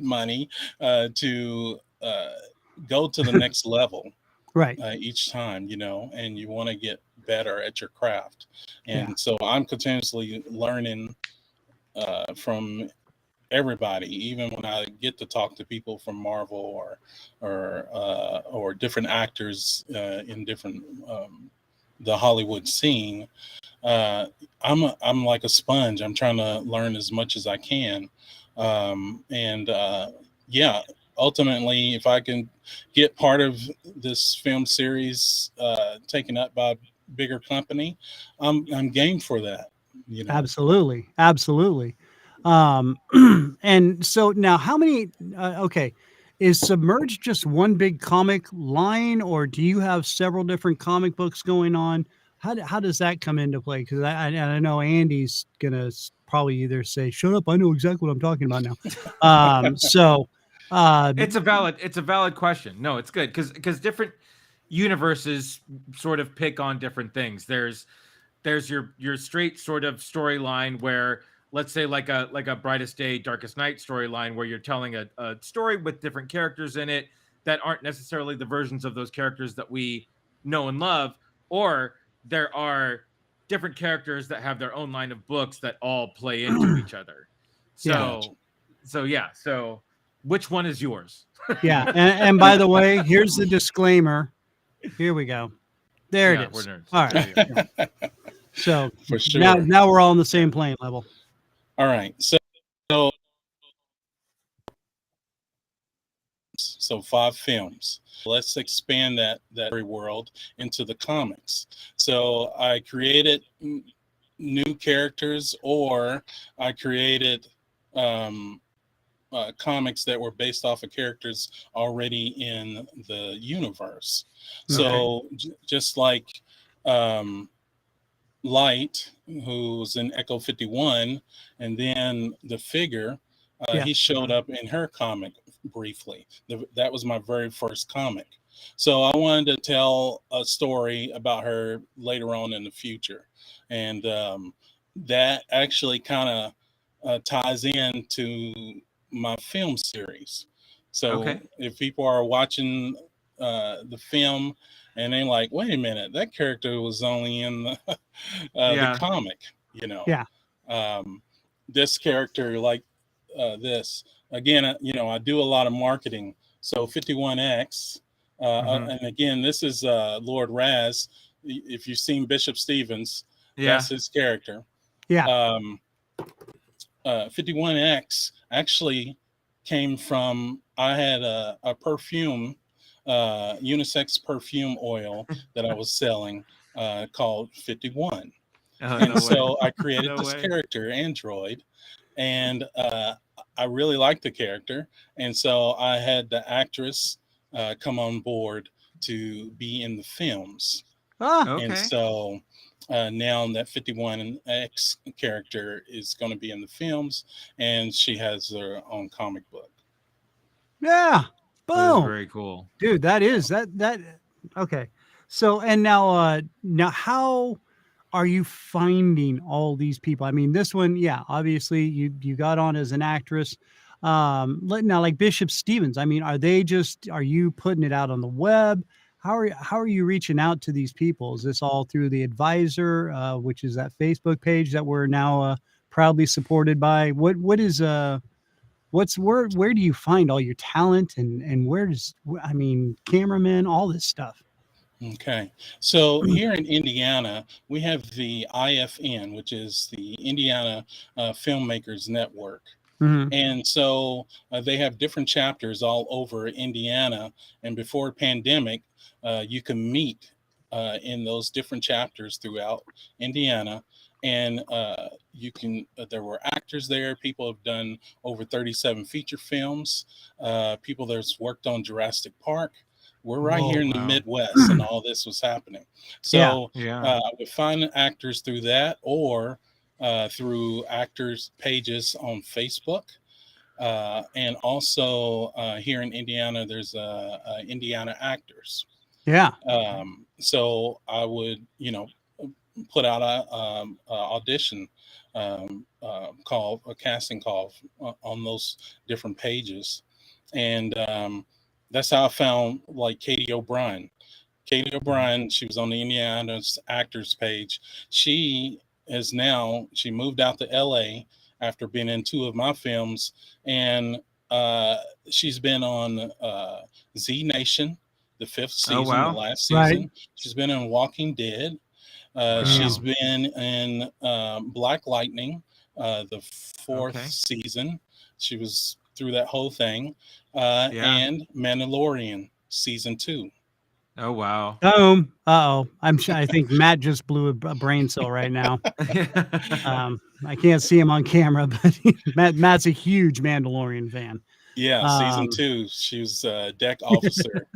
money to go to the next level, right. Each time, and you want to get better at your craft. And so I'm continuously learning from everybody, even when I get to talk to people from Marvel or different actors in different the Hollywood scene. I'm like a sponge. I'm trying to learn as much as I can. Ultimately, if I can get part of this film series taken up by a bigger company, I'm game for that. Absolutely. And so now, how many? Okay, is Submerge just one big comic line, or do you have several different comic books going on? How does that come into play? Because I know Andy's gonna probably either say, "Shut up, I know exactly what I'm talking about now." It's a valid question. No, it's good because different universes sort of pick on different things. There's your straight sort of storyline where, let's say, like a Brightest Day, Darkest Night storyline, where you're telling a story with different characters in it that aren't necessarily the versions of those characters that we know and love, or there are different characters that have their own line of books that all play into each other. So which one is yours? Yeah. And by the way, here's the disclaimer. Here we go. There it is. We're nerds. All right. Yeah. So for sure. Now we're all on the same playing level. All right. So 5 films. Let's expand that world into the comics. So I created new characters, or I created comics that were based off of characters already in the universe. Okay. So just like Light, who's in Echo 51, and then the Figure, he showed up in her comic briefly. That was my very first comic. So I wanted to tell a story about her later on in the future. And that actually kind of ties into my film series. So if people are watching the film and they're like, wait a minute, that character was only in the comic, Yeah. This character, like this again. I do a lot of marketing. So 51X, and again, this is Lord Raz. If you've seen Bishop Stevens, that's his character. Yeah. 51X actually came from, I had a perfume, unisex perfume oil that I was selling called 51. And so I created this character, Android, and I really liked the character. And so I had the actress come on board to be in the films. And so now that 51X character is going to be in the films, and she has her own comic book. Yeah. Boom. That is very cool. Dude, that is that. Okay. So, and now how are you finding all these people? I mean, this one, yeah, obviously you got on as an actress. Now, like Bishop Stevens, I mean, are you putting it out on the web? How are you reaching out to these people? Is this all through the Advisor, which is that Facebook page that we're now proudly supported by? Where do you find all your talent, and cameramen, all this stuff? Okay. So here in Indiana, we have the IFN, which is the Indiana Filmmakers Network. Mm-hmm. And so they have different chapters all over Indiana. And before pandemic, you can meet in those different chapters throughout Indiana. And there were actors there. People have done over 37 feature films. People that's worked on Jurassic Park. We're right here in the Midwest, and all this was happening. So I would find actors through that, or through actors' pages on Facebook. And also here in Indiana, there's Indiana Actors. Yeah. So I would, put out a audition call, a casting call on those different pages. And that's how I found like Katie O'Brien. Katie O'Brien, she was on the Indiana Actors page. She moved out to LA after being in 2 of my films. And she's been on Z Nation, the 5th season, the last season. Right. She's been in Walking Dead. She's been in Black Lightning, the 4th season. She was through that whole thing. And Mandalorian season 2. Oh, wow. I think Matt just blew a brain cell right now. I can't see him on camera, but Matt's a huge Mandalorian fan. Yeah, season 2, she was a deck officer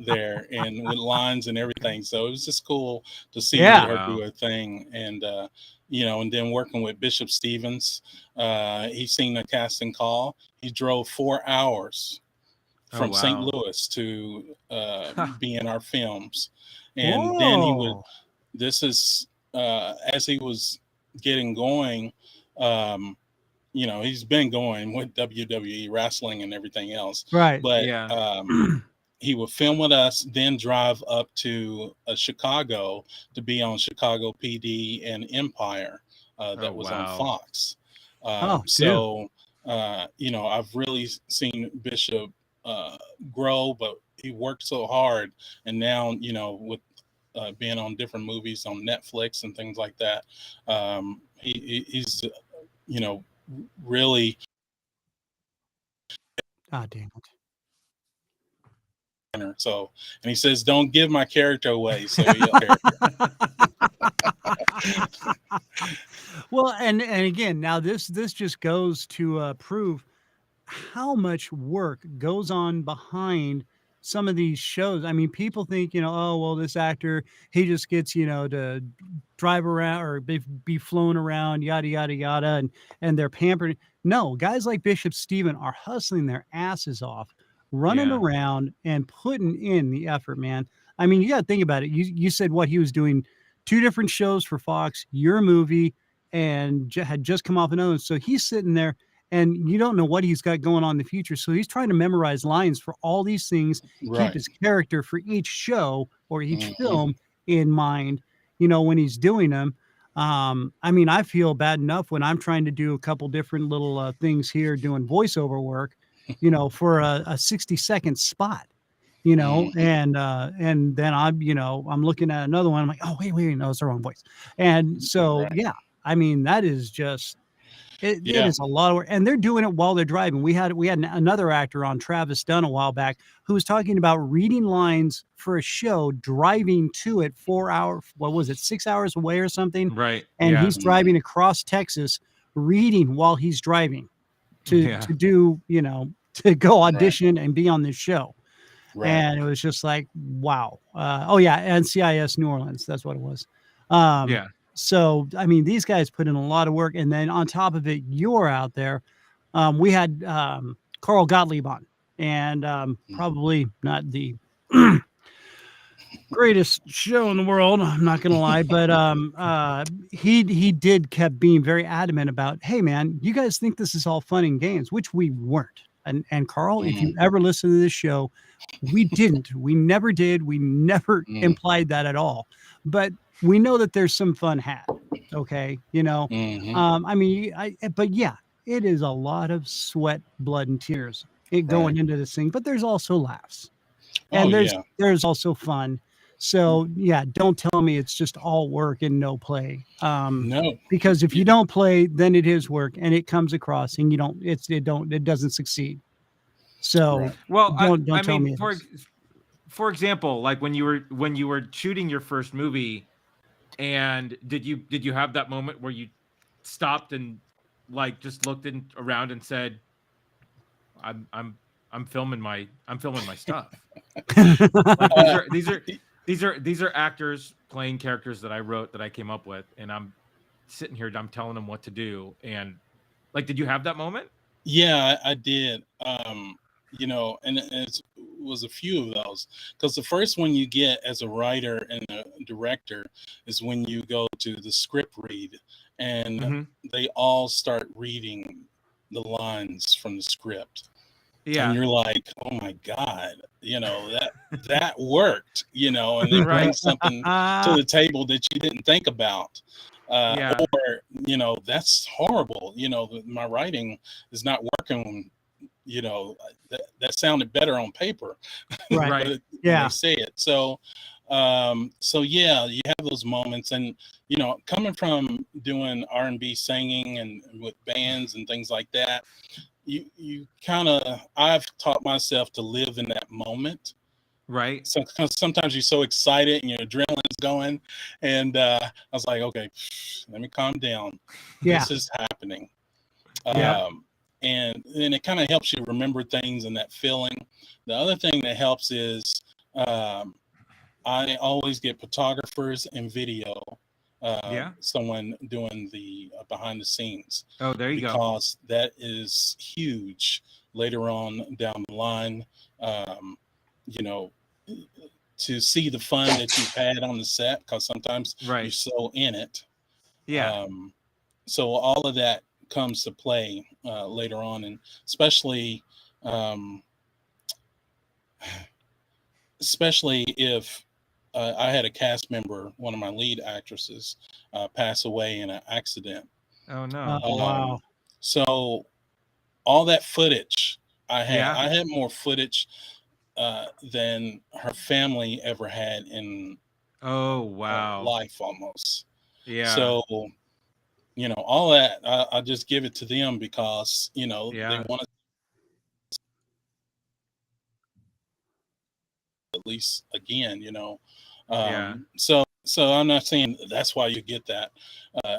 there, and with lines and everything. So it was just cool to see her do her thing. And and then working with Bishop Stevens, he's seen a casting call. He drove 4 hours from St. Louis to be in our films. And then as he was getting going, he's been going with WWE wrestling and everything else. Right. But he would film with us, then drive up to Chicago to be on Chicago PD and Empire that was on Fox. I've really seen Bishop grow, but he worked so hard. And now, with being on different movies on Netflix and things like that, he's, really. Damn it. So, and he says, "Don't give my character away." So, well, and again, now this just goes to prove how much work goes on behind some of these shows. I mean, people think, this actor, he just gets, to drive around or be flown around, yada, yada, yada, and they're pampered. No, guys like Bishop Stephen are hustling their asses off, running around and putting in the effort, man. I mean, you got to think about it. You said he was doing 2 different shows for Fox, your movie, and had just come off another. So he's sitting there, and you don't know what he's got going on in the future. So he's trying to memorize lines for all these things, keep his character for each show or each film in mind, when he's doing them. I mean, I feel bad enough when I'm trying to do a couple different little things here doing voiceover work, for a 60-second spot, and then I'm looking at another one. I'm like, oh, wait, no, it's the wrong voice. And so, Right. yeah, I mean, that is just, it Yeah. is a lot of work, and they're doing it while they're driving. We had another actor on, Travis Dunn, a while back, who was talking about reading lines for a show, driving to it 4 hour, what was it, 6 hours away or something, Right. and Yeah. he's driving across Texas, reading while he's driving to Yeah. do, to go audition and be on this show. Right. And it was just like, wow. Oh yeah, NCIS New Orleans, that's what it was. Yeah. So, I mean, these guys put in a lot of work, and then on top of it, you're out there. We had Carl Gottlieb on, and probably not the greatest show in the world, I'm not gonna lie, but he kept being very adamant about, hey man, you guys think this is all fun and games, which we weren't. And Carl, if you ever listen to this show, we didn't. We never did. We never implied that at all. But we know that there's some fun had. Okay, I mean, but yeah, it is a lot of sweat, blood, and tears going into this thing. But there's also laughs, and there's also fun. So yeah, don't tell me it's just all work and no play. No, because if you don't play, then it is work, and it comes across, and it doesn't succeed. So well, don't I tell mean, me. For example, like when you were shooting your first movie, and did you have that moment where you stopped and like just looked around and said, I'm filming my stuff. Like these are actors playing characters that I wrote, that I came up with, and I'm sitting here, I'm telling them what to do. And like, did you have that moment? Yeah, I did. And it was a few of those, because the first one you get as a writer and a director is when you go to the script read, and they all start reading the lines from the script. Yeah. And you're like, oh my God, that worked, and they bring something to the table that you didn't think about. Or, that's horrible. My writing is not working. That sounded better on paper. Right. When they say it. So yeah, you have those moments, and coming from doing R&B singing and with bands and things like that, I've taught myself to live in that moment. Right. So sometimes you're so excited and your adrenaline's going, and I was like, okay, let me calm down. Yeah. This is happening. And then it kind of helps you remember things and that feeling. The other thing that helps is I always get photographers and video. Someone doing the behind the scenes. Oh, there you go. Because that is huge later on down the line. To see the fun that you've had on the set, because sometimes you're so in it. Yeah. So all of that comes to play later on, and especially if I had a cast member, one of my lead actresses, pass away in an accident. Oh no! Wow! So all that footage I had more footage than her family ever had in life almost. Yeah. So all that I just give it to them because they want to at least again. So I'm not saying that's why you get that,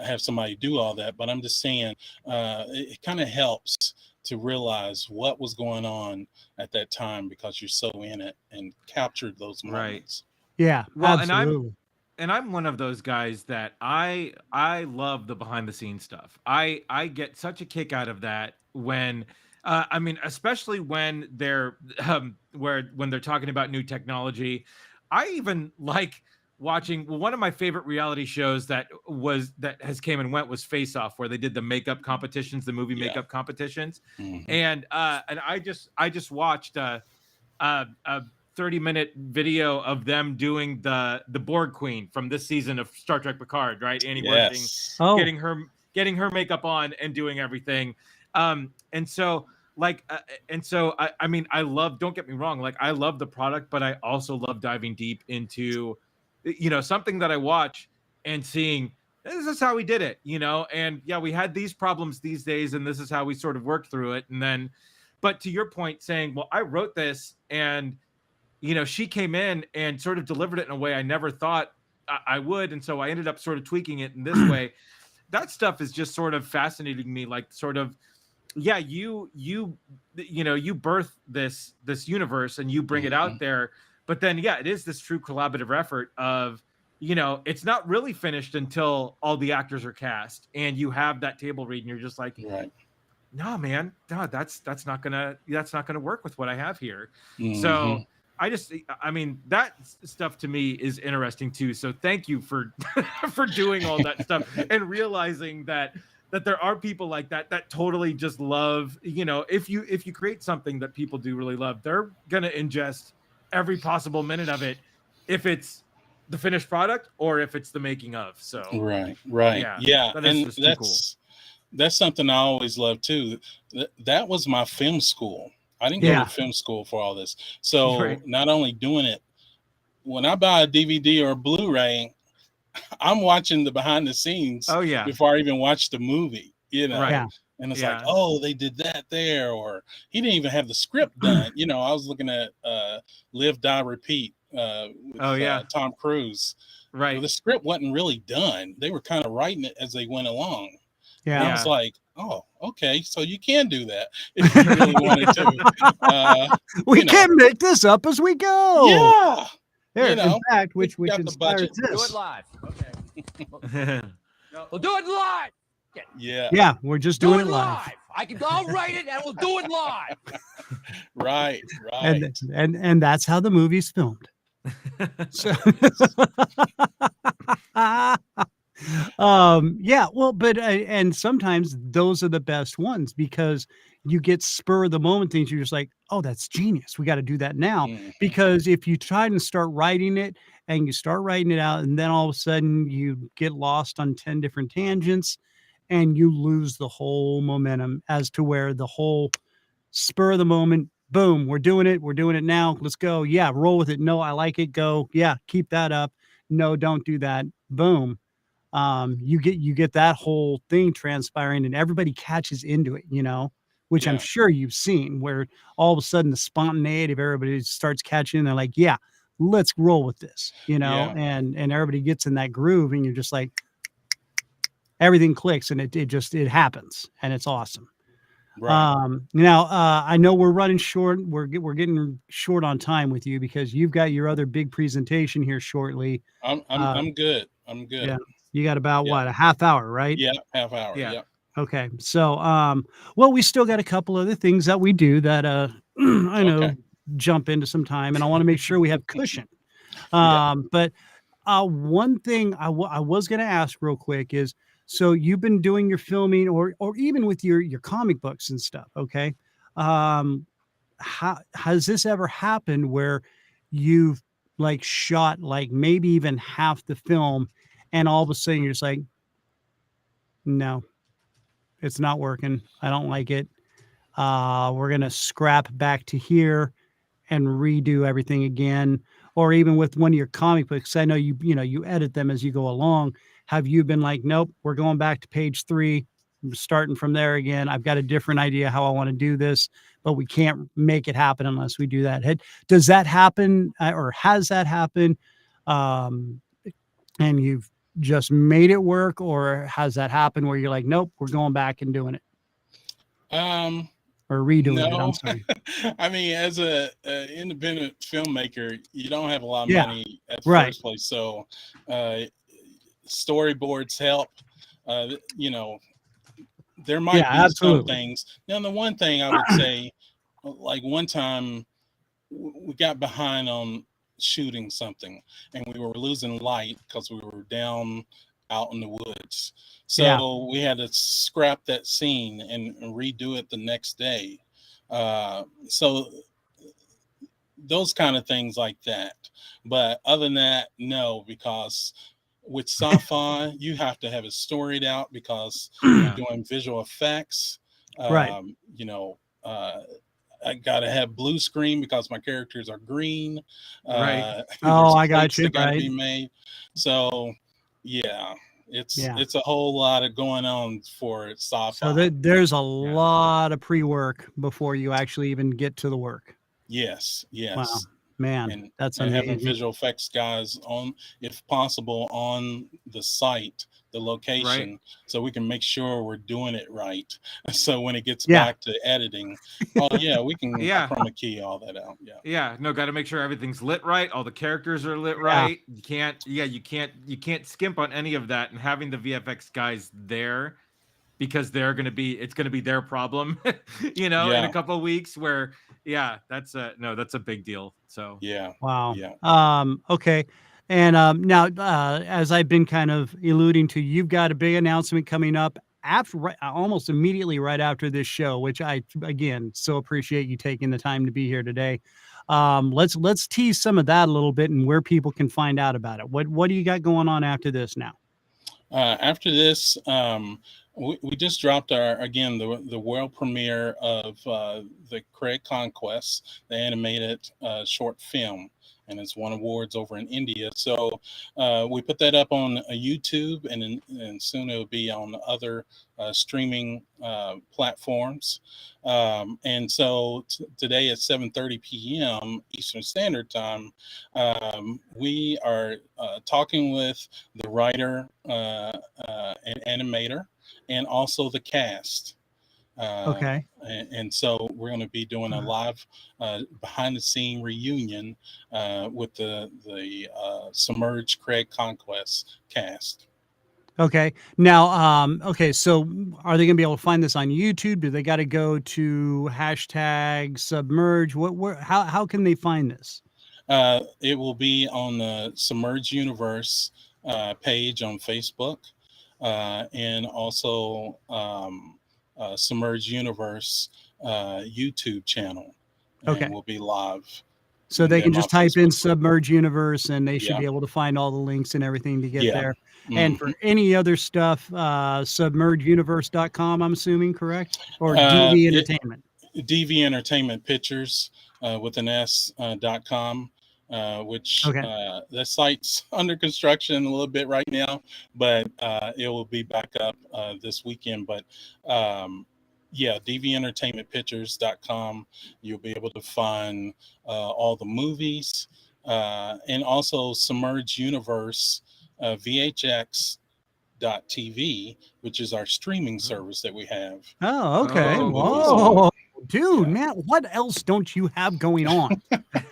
have somebody do all that, but I'm just saying it kind of helps to realize what was going on at that time because you're so in it and captured those moments. Yeah, well, absolutely. And I'm one of those guys that I love the behind the scenes stuff. I get such a kick out of that when I mean, especially when they're when they're talking about new technology. I even like watching one of my favorite reality shows that has came and went was Face Off, where they did the makeup competitions, the movie makeup competitions. And I just watched 30-minute video of them doing the Borg Queen from this season of Star Trek Picard, right? Annie Worthing Oh, getting her makeup on and doing everything. And so like I mean, I love, don't get me wrong, like I love the product, but I also love diving deep into, you know, something that I watch and seeing this is how we did it, you know, and yeah, we had these problems these days and this is how we sort of worked through it. And then, but to your point saying, well, I wrote this and, you know, she came in and sort of delivered it in a way I never thought I would. And so I ended up sort of tweaking it in this way. That stuff is just sort of fascinating me, like sort of, yeah, you know, you birth this universe and you bring it out there, but then yeah, it is this true collaborative effort of, you know, it's not really finished until all the actors are cast and you have that table read and you're just like, Right. no, man, no, that's not gonna work with what I have here. So I mean, that stuff to me is interesting too. So thank you for for doing all that stuff and realizing that there are people like that totally just love, you know, if you create something that people do really love, they're gonna ingest every possible minute of it, if it's the finished product or if it's the making of. So right. Yeah. that is And just too cool. that's something I always love too. That was my film school. I didn't go to film school for all this. So not only doing it, when I buy a DVD or a Blu-ray, I'm watching the behind the scenes before I even watch the movie, you know. Yeah. And it's like, oh, they did that there, or he didn't even have the script done. You know, I was looking at Live, Die, Repeat with Tom Cruise. Right. Well, the script wasn't really done. They were kind of writing it as they went along. Yeah. And I was like, oh, okay, so you can do that if you really wanted to. We can make this up as we go. Yeah. There, You know, in fact, which got the inspires budget. Do it this. live. Okay. We'll do it live. Yeah. Yeah, we're just doing it live. I'll write it and we'll do it live. Right. And that's how the movie's filmed. So yeah, well, but and sometimes those are the best ones because you get spur of the moment things. You're just like, oh, that's genius, we got to do that now. Because if you try and start writing it and you start writing it out and then all of a sudden you get lost on 10 different tangents and you lose the whole momentum as to where the whole spur of the moment, boom, we're doing it now, let's go, yeah, roll with it, no, I like it, go, yeah, keep that up, no, don't do that, boom. You get that whole thing transpiring and everybody catches into it, you know, which I'm sure you've seen, where all of a sudden the spontaneity of everybody starts catching. They're like, yeah, let's roll with this, you know, and everybody gets in that groove and you're just like, everything clicks and it happens and it's awesome. Right. Now, I know we're running short. We're getting short on time with you because you've got your other big presentation here shortly. I'm good. I'm good. Yeah. You got about what, a half hour, right? Yeah, half hour. Yeah. Yeah. Okay. So, well, we still got a couple other things that we do that, I know jump into some time and I want to make sure we have cushion. But, one thing I was going to ask real quick is, so you've been doing your filming or even with your comic books and stuff. Okay. Has this ever happened where you've like shot like maybe even half the film and all of a sudden you're just like, no, it's not working. I don't like it. We're going to scrap back to here and redo everything again. Or even with one of your comic books, I know you edit them as you go along. Have you been like, nope, we're going back to page 3, starting from there again. I've got a different idea how I want to do this, but we can't make it happen unless we do that. Does that happen or has that happened? And you've just made it work, or has that happened where you're like, nope, we're going back and doing it? Or redoing it, I'm sorry. I mean, as a independent filmmaker, you don't have a lot of money at the first place. So storyboards help. You know, there might be some things. Now, the one thing I would say, like one time we got behind on shooting something and we were losing light because we were down out in the woods. So we had to scrap that scene and redo it the next day. So those kind of things like that. But other than that, no, because with sci-fi, you have to have it storied out because you're doing visual effects. Right. You know, I gotta have blue screen because my characters are green. Right. Oh, I got plates you. that gotta Right. be made. So yeah, it's Yeah. it's a whole lot of going on for sci-fi. So there's a lot of pre-work before you actually even get to the work. Yes, Wow, yes. man, And that's having amazing. visual effects guys on, if possible, on the site, the location, so we can make sure we're doing it right. So when it gets back to editing, oh yeah, we can chroma key all that out. Yeah, no, got to make sure everything's lit right. All the characters are lit right. You can't skimp on any of that. And having the VFX guys there, because it's going to be their problem, in a couple of weeks. Where that's a big deal. So Wow. Yeah. Okay. And now, as I've been kind of alluding to, you've got a big announcement coming up almost immediately right after this show, which I, again, so appreciate you taking the time to be here today. Let's tease some of that a little bit and where people can find out about it. What do you got going on after this now? After this, we just dropped the world premiere of the Craig Conquest, the animated short film, and it's won awards over in India. So we put that up on YouTube, and soon it'll be on other streaming platforms. And so today at 7:30 p.m. Eastern Standard Time, we are talking with the writer and animator, and also the cast. Okay. And so we're going to be doing a live behind the scene reunion with the Submerge Craig Conquest cast. Okay. Now, okay. So are they going to be able to find this on YouTube? Do they got to go to #Submerge? How can they find this? It will be on the Submerge Universe page on Facebook, and also Submerge Universe YouTube channel. And we'll be live. So they can just type in Submerge Universe and they should Yeah. be able to find all the links and everything to get Yeah. there. And for any other stuff, submergeuniverse.com, I'm assuming, correct? Or DV Entertainment? DV Entertainment Pictures with an S.com, which the site's under construction a little bit right now, but it will be back up this weekend. But dventertainmentpictures.com, you'll be able to find all the movies, and also Submerge Universe VHX.TV, which is our streaming service that we have. Oh, okay. Whoa, dude, man, what else don't you have going on?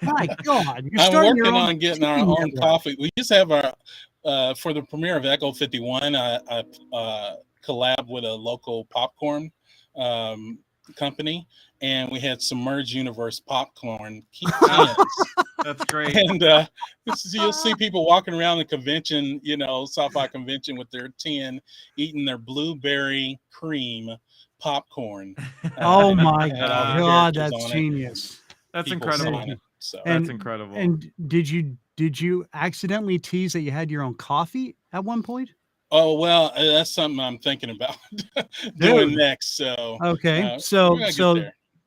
My God, I'm working on getting our own coffee. We just have our for the premiere of Echo 51. I collab with a local popcorn company, and we had Submerge Universe popcorn cans. That's great. And you'll see people walking around the convention, sci-fi convention, with their tin, eating their blueberry cream popcorn. Oh my God, that's genius. That's incredible. That's incredible. And did you accidentally tease that you had your own coffee at one point? Oh, well, that's something I'm thinking about doing next. So okay, so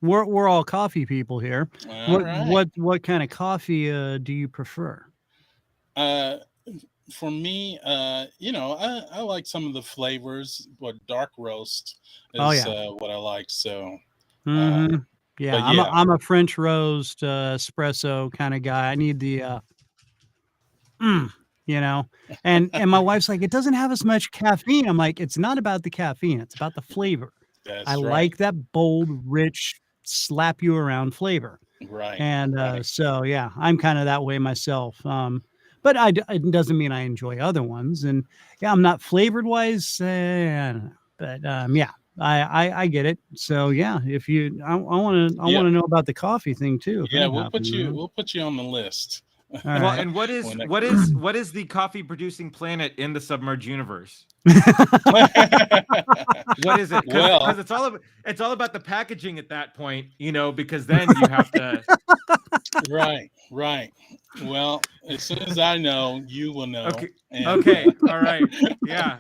we're all coffee people here. What kind of coffee do you prefer? For me, I like some of the flavors, but dark roast is what I like. So I'm a French roast espresso kind of guy. I need the and my wife's like, it doesn't have as much caffeine. I'm like, it's not about the caffeine, it's about the flavor. I like that bold, rich, slap you around flavor. Right. And so I'm kind of that way myself. But it doesn't mean I enjoy other ones. And I'm not flavored wise. I don't know. But I get it. So if you I want to know about the coffee thing too. We'll put you on the list. Well, right. And what is the coffee producing planet in the Submerge Universe? What is it? Well- Because it's all about the packaging at that point, because then you have to. Right. Well, as soon as I know, you will know. Okay. And, Okay. All right. Yeah.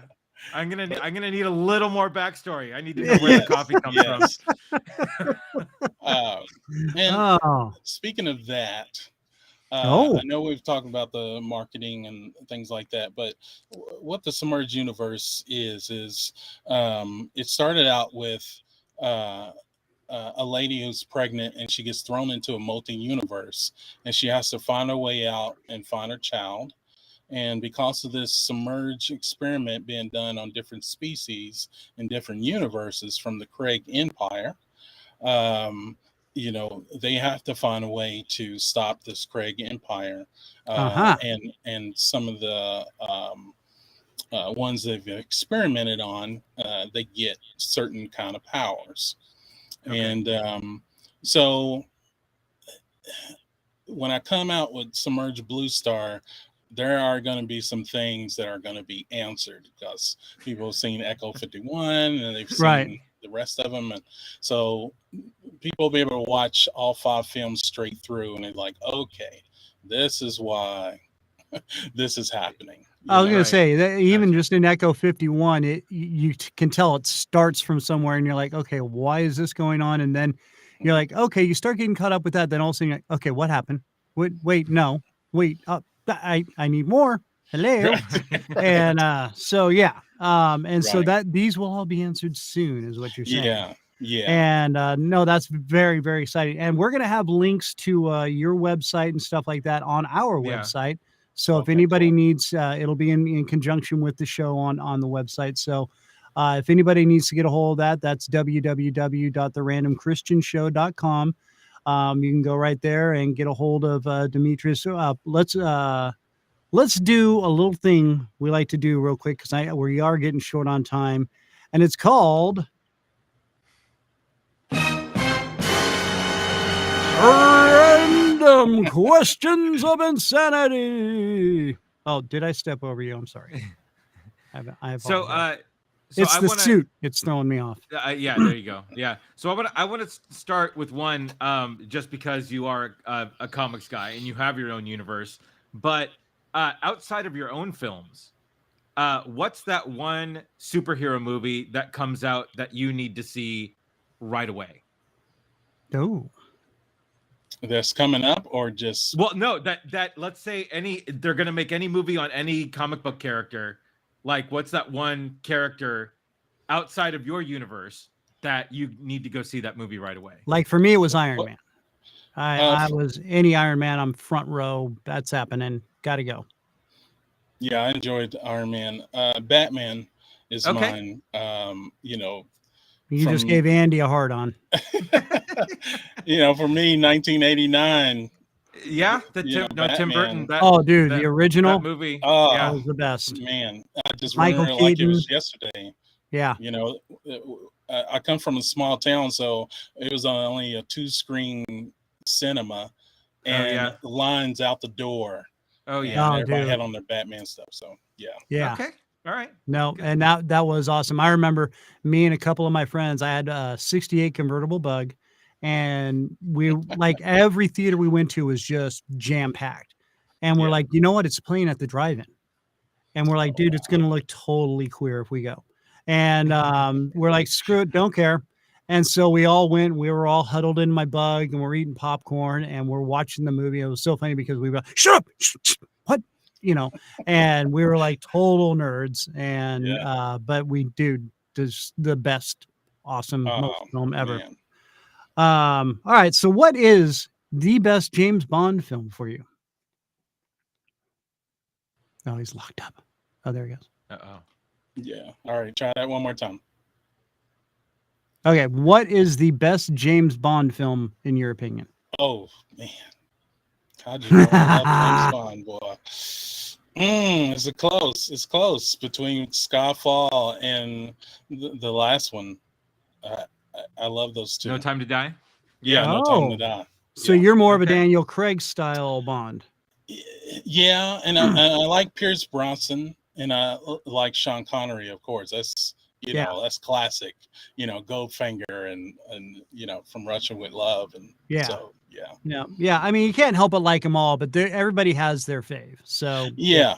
I'm gonna need a little more backstory. I need to know where the coffee comes from. And Oh, speaking of that, Oh. I know we've talked about the marketing and things like that, but what the Submerge Universe is it started out with a lady who's pregnant and she gets thrown into a multi-universe and she has to find her way out and find her child. And because of this submerge experiment being done on different species in different universes from the Craig Empire, they have to find a way to stop this Craig Empire. And some of the ones they've experimented on, they get certain kind of powers. Okay. And so when I come out with Submerge Blue Star, there are going to be some things that are going to be answered because people have seen Echo 51 and they've seen the rest of them. And so people will be able to watch all 5 films straight through and they're like, okay, this is why this is happening. I was going to say that even just in Echo 51, you can tell it starts from somewhere and you're like, okay, why is this going on? And then you're like, okay, you start getting caught up with that. Then all of a sudden you're like, okay, what happened? Wait, no, wait, I need more. Hello. And so that these will all be answered soon is what you're saying. Yeah. And no, that's very, very exciting. And we're going to have links to your website and stuff like that on our website. So if anybody needs, it'll be in conjunction with the show on the website. So if anybody needs to get a hold of that, that's www.therandomchristianshow.com. You can go right there and get a hold of Demetrius. Let's do a little thing we like to do real quick because we are getting short on time, and it's called Random Questions of Insanity. Oh, did I step over you? I'm sorry. I apologize. It's the suit. It's throwing me off. Yeah, there you go. Yeah. So I want to start with one, just because you are a comics guy and you have your own universe. But outside of your own films, what's that one superhero movie that comes out that you need to see right away? Oh. That's coming up, or just no, that let's say they're gonna make any movie on any comic book character. Like, what's that one character outside of your universe that you need to go see that movie right away? Like for me, it was Iron Man. I was any Iron Man. I'm front row. That's happening. Got to go. Yeah, I enjoyed Iron Man. Batman is mine. You just gave Andy a hard on. For me, 1989. Yeah, Tim Burton. The original movie. Oh, that was the best. Man, I just Michael remember like it Keaton. was yesterday. Yeah. I come from a small town, so it was only a 2-screen cinema, and lines out the door. Oh yeah, everybody had on their Batman stuff. So yeah. Okay. All right. No, good. And that was awesome. I remember me and a couple of my friends. I had a '68 convertible Bug, and we like every theater we went to was just jam packed. And we're like, you know what? It's playing at the drive-in, and we're like, dude, it's gonna look totally queer if we go. And we're like, screw it, don't care. And so we all went. We were all huddled in my Bug, and we're eating popcorn, and we're watching the movie. It was so funny because we were like, shut up, what? And we were like total nerds. And but we just the best, awesome film ever. Man. All right. So what is the best James Bond film for you? Oh, he's locked up. Oh, there he goes. Uh-oh. Yeah. All right. Try that one more time. Okay. What is the best James Bond film in your opinion? Oh, man. How'd you know I love James Bond, boy? It's close between Skyfall and the last one. I love those two. No Time to Die? Yeah, No Time to Die. So you're more of a Daniel Craig style Bond. Yeah, and I like Pierce Brosnan, and I like Sean Connery, of course. You Yeah. know, that's classic. You know, Goldfinger and From Russia with Love, and Yeah. so Yeah. I mean, you can't help but like them all, but everybody has their fave. So yeah.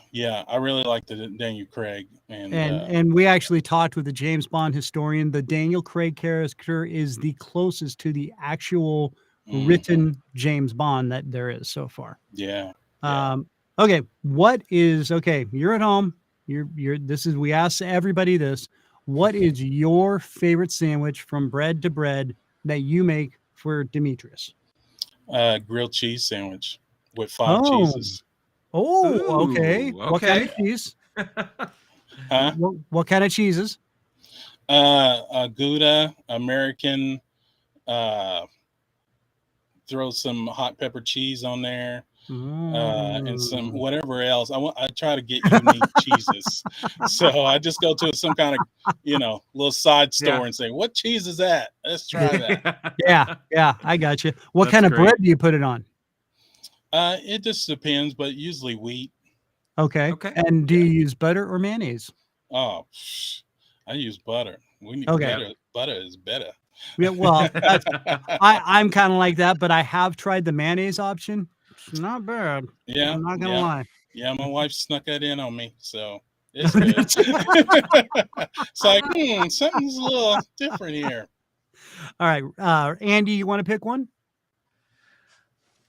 I really like the Daniel Craig, and we actually talked with the James Bond historian. The Daniel Craig character is the closest to the actual written James Bond that there is so far. Yeah. Okay. You're at home. We asked everybody this. What is your favorite sandwich from bread to bread that you make for Demetrius? Grilled cheese sandwich with 5 cheeses. Oh, okay. Ooh, What kind of okay. cheese? Huh? What kind of cheeses? Gouda, American, throw some hot pepper cheese on there, and some whatever else. I try to get unique cheeses. So I just go to some kind of, little side store and say, what cheese is that? Let's try that. Yeah, I got you. What That's kind of great. bread do you put it on? It just depends, but usually wheat. Okay. And do you use butter or mayonnaise? Oh, I use butter. We need Okay. Butter is better. Yeah, well, I'm kind of like that, but I have tried the mayonnaise option. It's not bad. Yeah, I'm not gonna lie. Yeah, my wife snuck that in on me, so it's good. It's like, something's a little different here. All right, Andy, you want to pick one?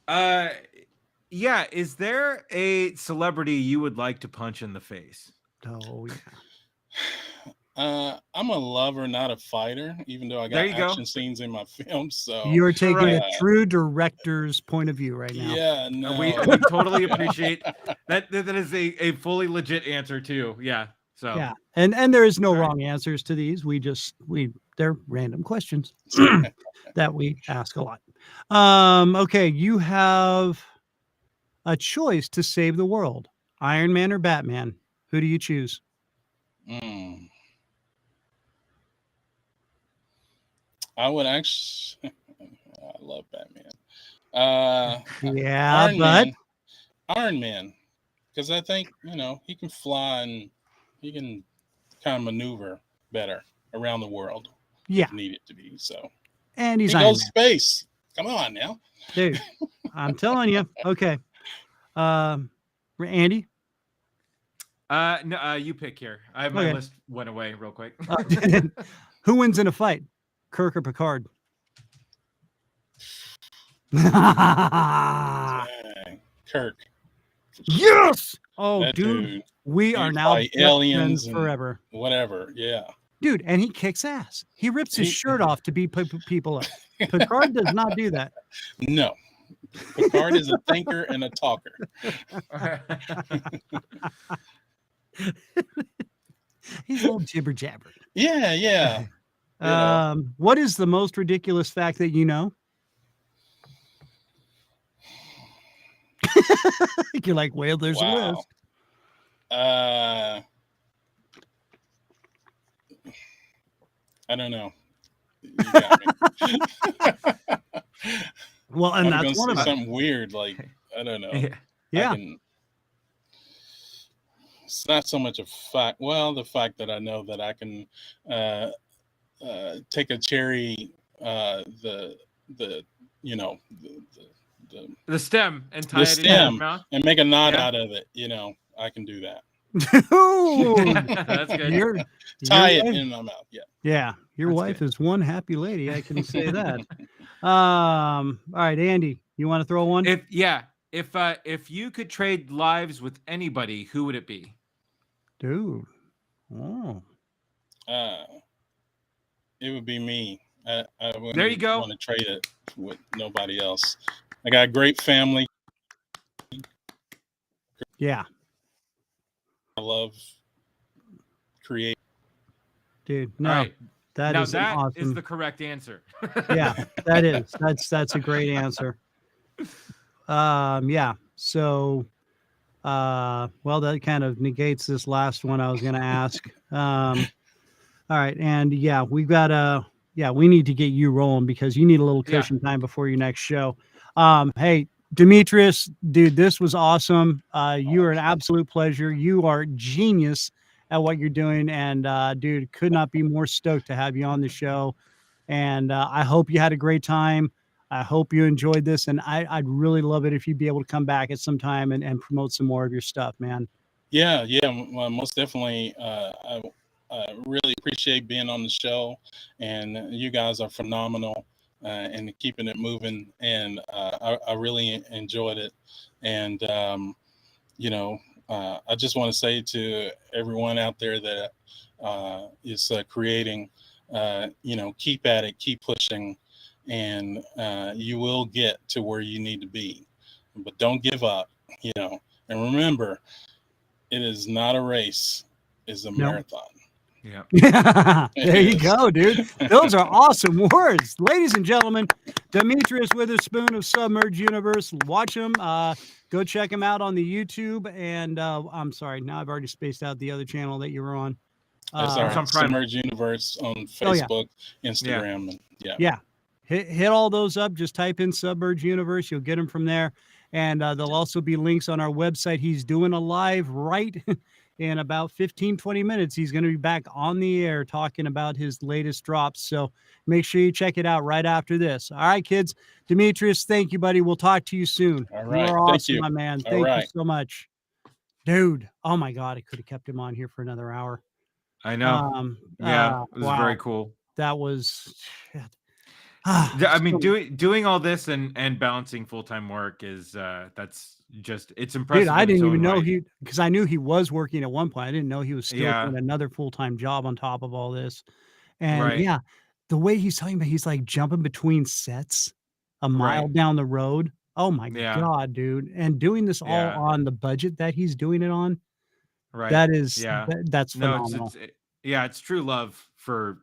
Yeah. Is there a celebrity you would like to punch in the face? Oh yeah. I'm a lover, not a fighter, even though I got action scenes in my films. So you're taking a true director's point of view right now. Yeah, no. We totally appreciate that. That is a fully legit answer too. Yeah. So yeah, and there is no wrong answers to these. They're random questions that we ask a lot. Okay, you have a choice to save the world: Iron Man or Batman. Who do you choose? I would actually. I love Batman. Iron Man, because I think he can fly and he can kind of maneuver better around the world. Yeah, if needed to be so. And he goes to space. Come on now, dude. I'm telling you. Okay, Andy. No, you pick here. My list went away real quick. Who wins in a fight, Kirk or Picard? Kirk. Yes. Oh, that dude, we are now aliens forever. Whatever. Yeah. Dude, and he kicks ass. He rips his shirt off to beat people up. Picard does not do that. No. Picard is a thinker and a talker. He's a little jibber jabber. Yeah. What is the most ridiculous fact that you know? You're like, well, there's a list. I don't know. You got me. Well, and I'm that's one of them. Something weird, like I don't know. Yeah. It's not so much a fact. Well, the fact that I know that I can take a cherry, the stem and tie it in your mouth and make a knot out of it. I can do that. That's good. Tie it in my mouth. Yeah. Your wife is one happy lady. I can say that. All right, Andy, you want to throw one? If you could trade lives with anybody, who would it be? Dude. Oh. It would be me. I wouldn't there you go. want to trade it with nobody else. I got a great family. Yeah. I love creating. Dude, no. Right. That is the correct answer. Yeah, that is. That's a great answer. Yeah. So well, that kind of negates this last one I was gonna ask. All right, and yeah, we need to get you rolling because you need a little cushion time before your next show. Hey, Demetrius, dude, this was awesome. You are an absolute pleasure. You are genius at what you're doing. And dude, could not be more stoked to have you on the show. And I hope you had a great time. I hope you enjoyed this, and I'd really love it if you'd be able to come back at some time and promote some more of your stuff, man. Yeah, most definitely. I really appreciate being on the show, and you guys are phenomenal and keeping it moving. And I really enjoyed it. And I just want to say to everyone out there that is creating, keep at it, keep pushing, and you will get to where you need to be. But don't give up, and remember, it is not a race, it's a marathon. Yeah. There you go, dude. Those are awesome words. Ladies and gentlemen, Demetrius Witherspoon of Submerge Universe. Watch him. Go check him out on the YouTube. And I'm sorry, now I've already spaced out the other channel that you were on. That's our Submerge Universe on Facebook, Instagram. And yeah. Hit all those up. Just type in Submerge Universe. You'll get them from there. And there'll also be links on our website. He's doing a live right in about 15, 20 minutes. He's going to be back on the air talking about his latest drops. So make sure you check it out right after this. All right, kids. Demetrius, thank you, buddy. We'll talk to you soon. All right. You're awesome, thank you, my man. Thank you so much. Dude, oh my God. I could have kept him on here for another hour. I know. It was very cool. That was... I mean, doing all this and balancing full-time work is that's just, it's impressive. Dude, I didn't even know because I knew he was working at one point. I didn't know he was still doing another full-time job on top of all this. And the way he's talking about, he's like jumping between sets a mile down the road. Oh my God, dude. And doing this all on the budget that he's doing it on. Right. That is, that's phenomenal. It's true love for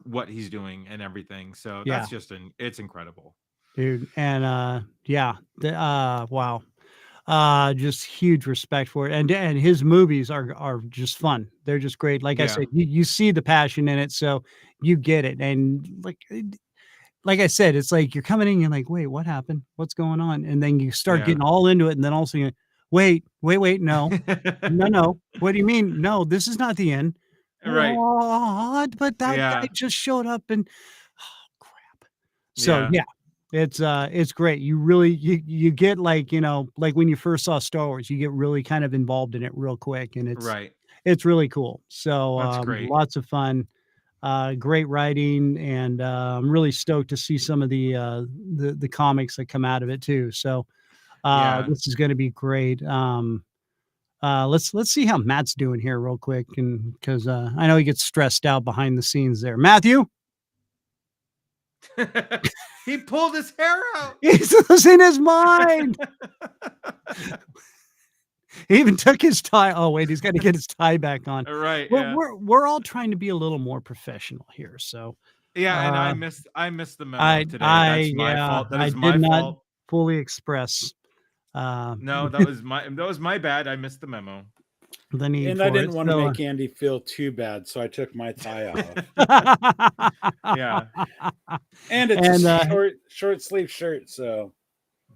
what he's doing and everything. So that's just it's incredible, dude. And wow. Just huge respect for it. And his movies are just fun. They're just great. Like I said, you see the passion in it, so you get it. And like I said, it's like you're coming in, you're like, wait, what happened? What's going on? And then you start getting all into it, and then also you're like, wait, no. No. What do you mean? No, this is not the end. Right. Oh, but that guy just showed up and crap. So it's great. You really you get like when you first saw Star Wars, you get really kind of involved in it real quick, and it's really cool. So that's great. Lots of fun, great writing, and I'm really stoked to see some of the comics that come out of it too. So this is going to be great. Let's see how Matt's doing here real quick, and because I know he gets stressed out behind the scenes there. Matthew, he pulled his hair out. He's losing his mind. He even took his tie. Oh wait, he's got to get his tie back on. Right. We're all trying to be a little more professional here. So and I missed the memo today. That's my fault. That is my fault. Fully express. No, that was my bad. I missed the memo. I didn't want to make Andy feel too bad, so I took my tie off. And it's a short sleeve shirt, so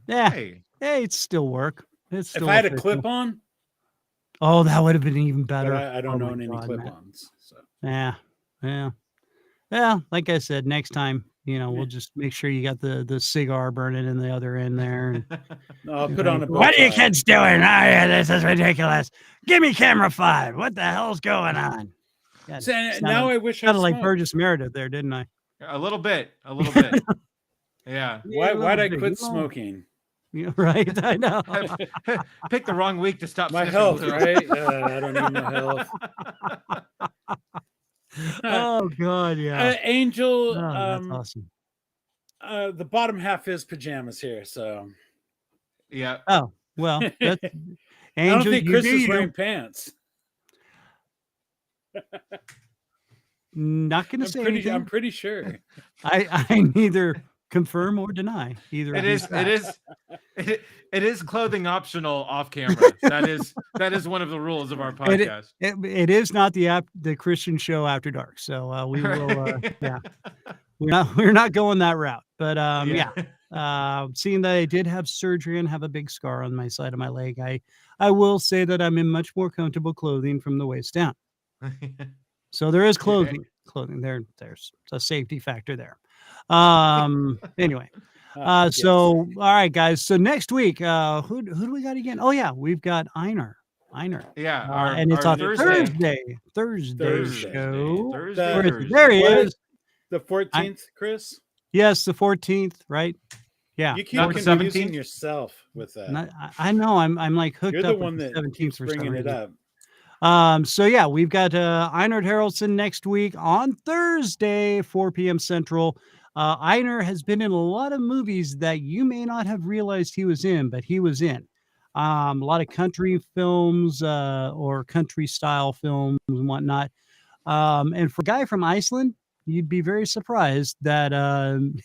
hey, it's still work. It's still if I had a clip on, oh, that would have been even better. But I don't own any clip-ons. So yeah. Like I said, next time. We'll just make sure you got the cigar burning in the other end there. And, I'll put on a. What are you kids doing? Oh, yeah, this is ridiculous. Give me camera 5. What the hell's going on? God, now I wish I sounded like Burgess Meredith there, didn't I? A little bit. Yeah. Why'd I quit smoking? Yeah, right. I know. Picked the wrong week to stop. My health, right? I don't need my health. Oh God, yeah. Angel, that's awesome. The bottom half is pajamas here, so yeah. Oh well, that's Angel. I don't think Chris is wearing pants. Not gonna say anything. I'm pretty sure. I neither confirm or deny either. It is clothing optional off camera. That is one of the rules of our podcast. It is not the Christian show after dark. So we will we're not going that route. But seeing that I did have surgery and have a big scar on my side of my leg, I will say that I'm in much more comfortable clothing from the waist down. So there is clothing. There's a safety factor there. Anyway. Yes. So all right, guys. So next week, who do we got again? Oh yeah, we've got Einar. Yeah, and it's on Thursday show. There he is. The 14th, Chris? Yes, the 14th, right? Yeah. You keep confusing yourself with that. I know. I'm like hooked You're up the one with that 17th keeps for bringing it up. So yeah, we've got Einar Haraldson next week on Thursday, 4 p.m. Central. Einar has been in a lot of movies that you may not have realized he was in, but he was in. A lot of country films or country style films and whatnot. And for a guy from Iceland, you'd be very surprised that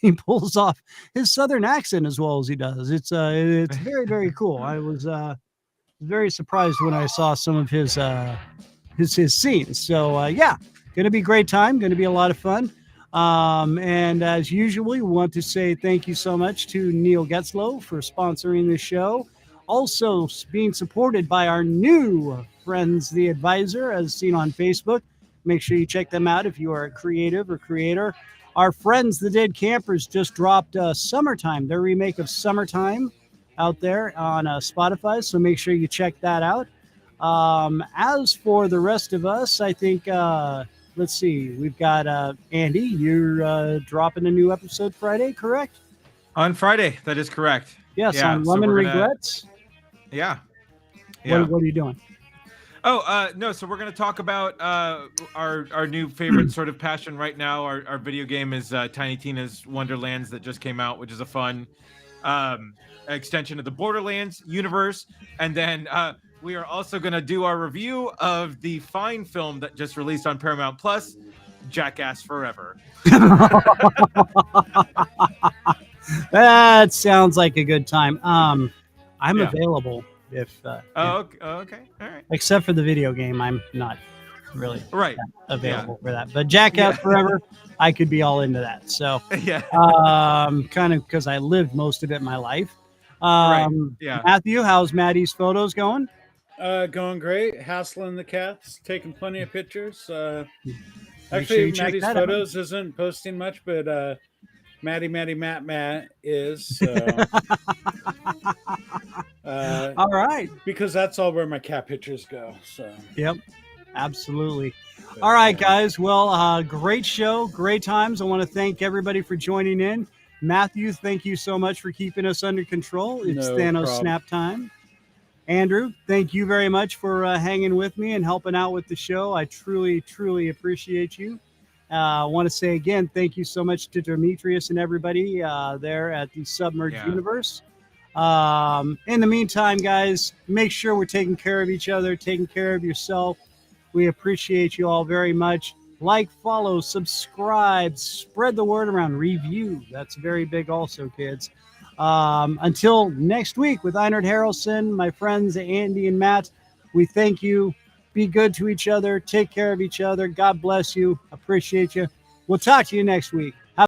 he pulls off his southern accent as well as he does. It's very, very cool. I was very surprised when I saw some of his scenes. So yeah, going to be a great time. Going to be a lot of fun. And as usual, we want to say thank you so much to Neil Getzlow for sponsoring the show. Also being supported by our new friends, The Advisor, as seen on Facebook. Make sure you check them out if you are a creative or creator. Our friends, The Dead Campers, just dropped Summertime, their remake of Summertime out there on Spotify. So make sure you check that out. As for the rest of us, I think, let's see, we've got Andy, you're dropping a new episode Friday, correct? On Friday, that is correct. Yes, on Lemon Regrets. Yeah. What are you doing? Oh, no. So we're going to talk about our new favorite sort of passion right now. Our video game is Tiny Tina's Wonderlands that just came out, which is a fun extension of the Borderlands universe. And then we are also going to do our review of the fine film that just released on Paramount Plus, Jackass Forever. That sounds like a good time. I'm available if okay. All right. Except for the video game, I'm not really available for that. But Jackass Forever, I could be all into that. So kind of because I lived most of it in my life. Matthew, how's Maddie's photos going? Going great. Hassling the cats, taking plenty of pictures. Actually, Maddie's photos isn't posting much, but Matt is. So. All right. Because that's all where my cat pictures go. So. Yep, absolutely. All right, guys. Well, great show, great times. I want to thank everybody for joining in. Matthew, thank you so much for keeping us under control. It's Thanos snap time. Andrew, thank you very much for hanging with me and helping out with the show. I truly, truly appreciate you. I want to say again, thank you so much to Demetrius and everybody there at the Submerge Universe. In the meantime, guys, make sure we're taking care of each other, taking care of yourself. We appreciate you all very much. Like, follow, subscribe, spread the word around, review. That's very big also, kids. Until next week with Einar Haraldson, my friends Andy and Matt, we thank you. Be good to each other. Take care of each other. God bless you. Appreciate you. We'll talk to you next week.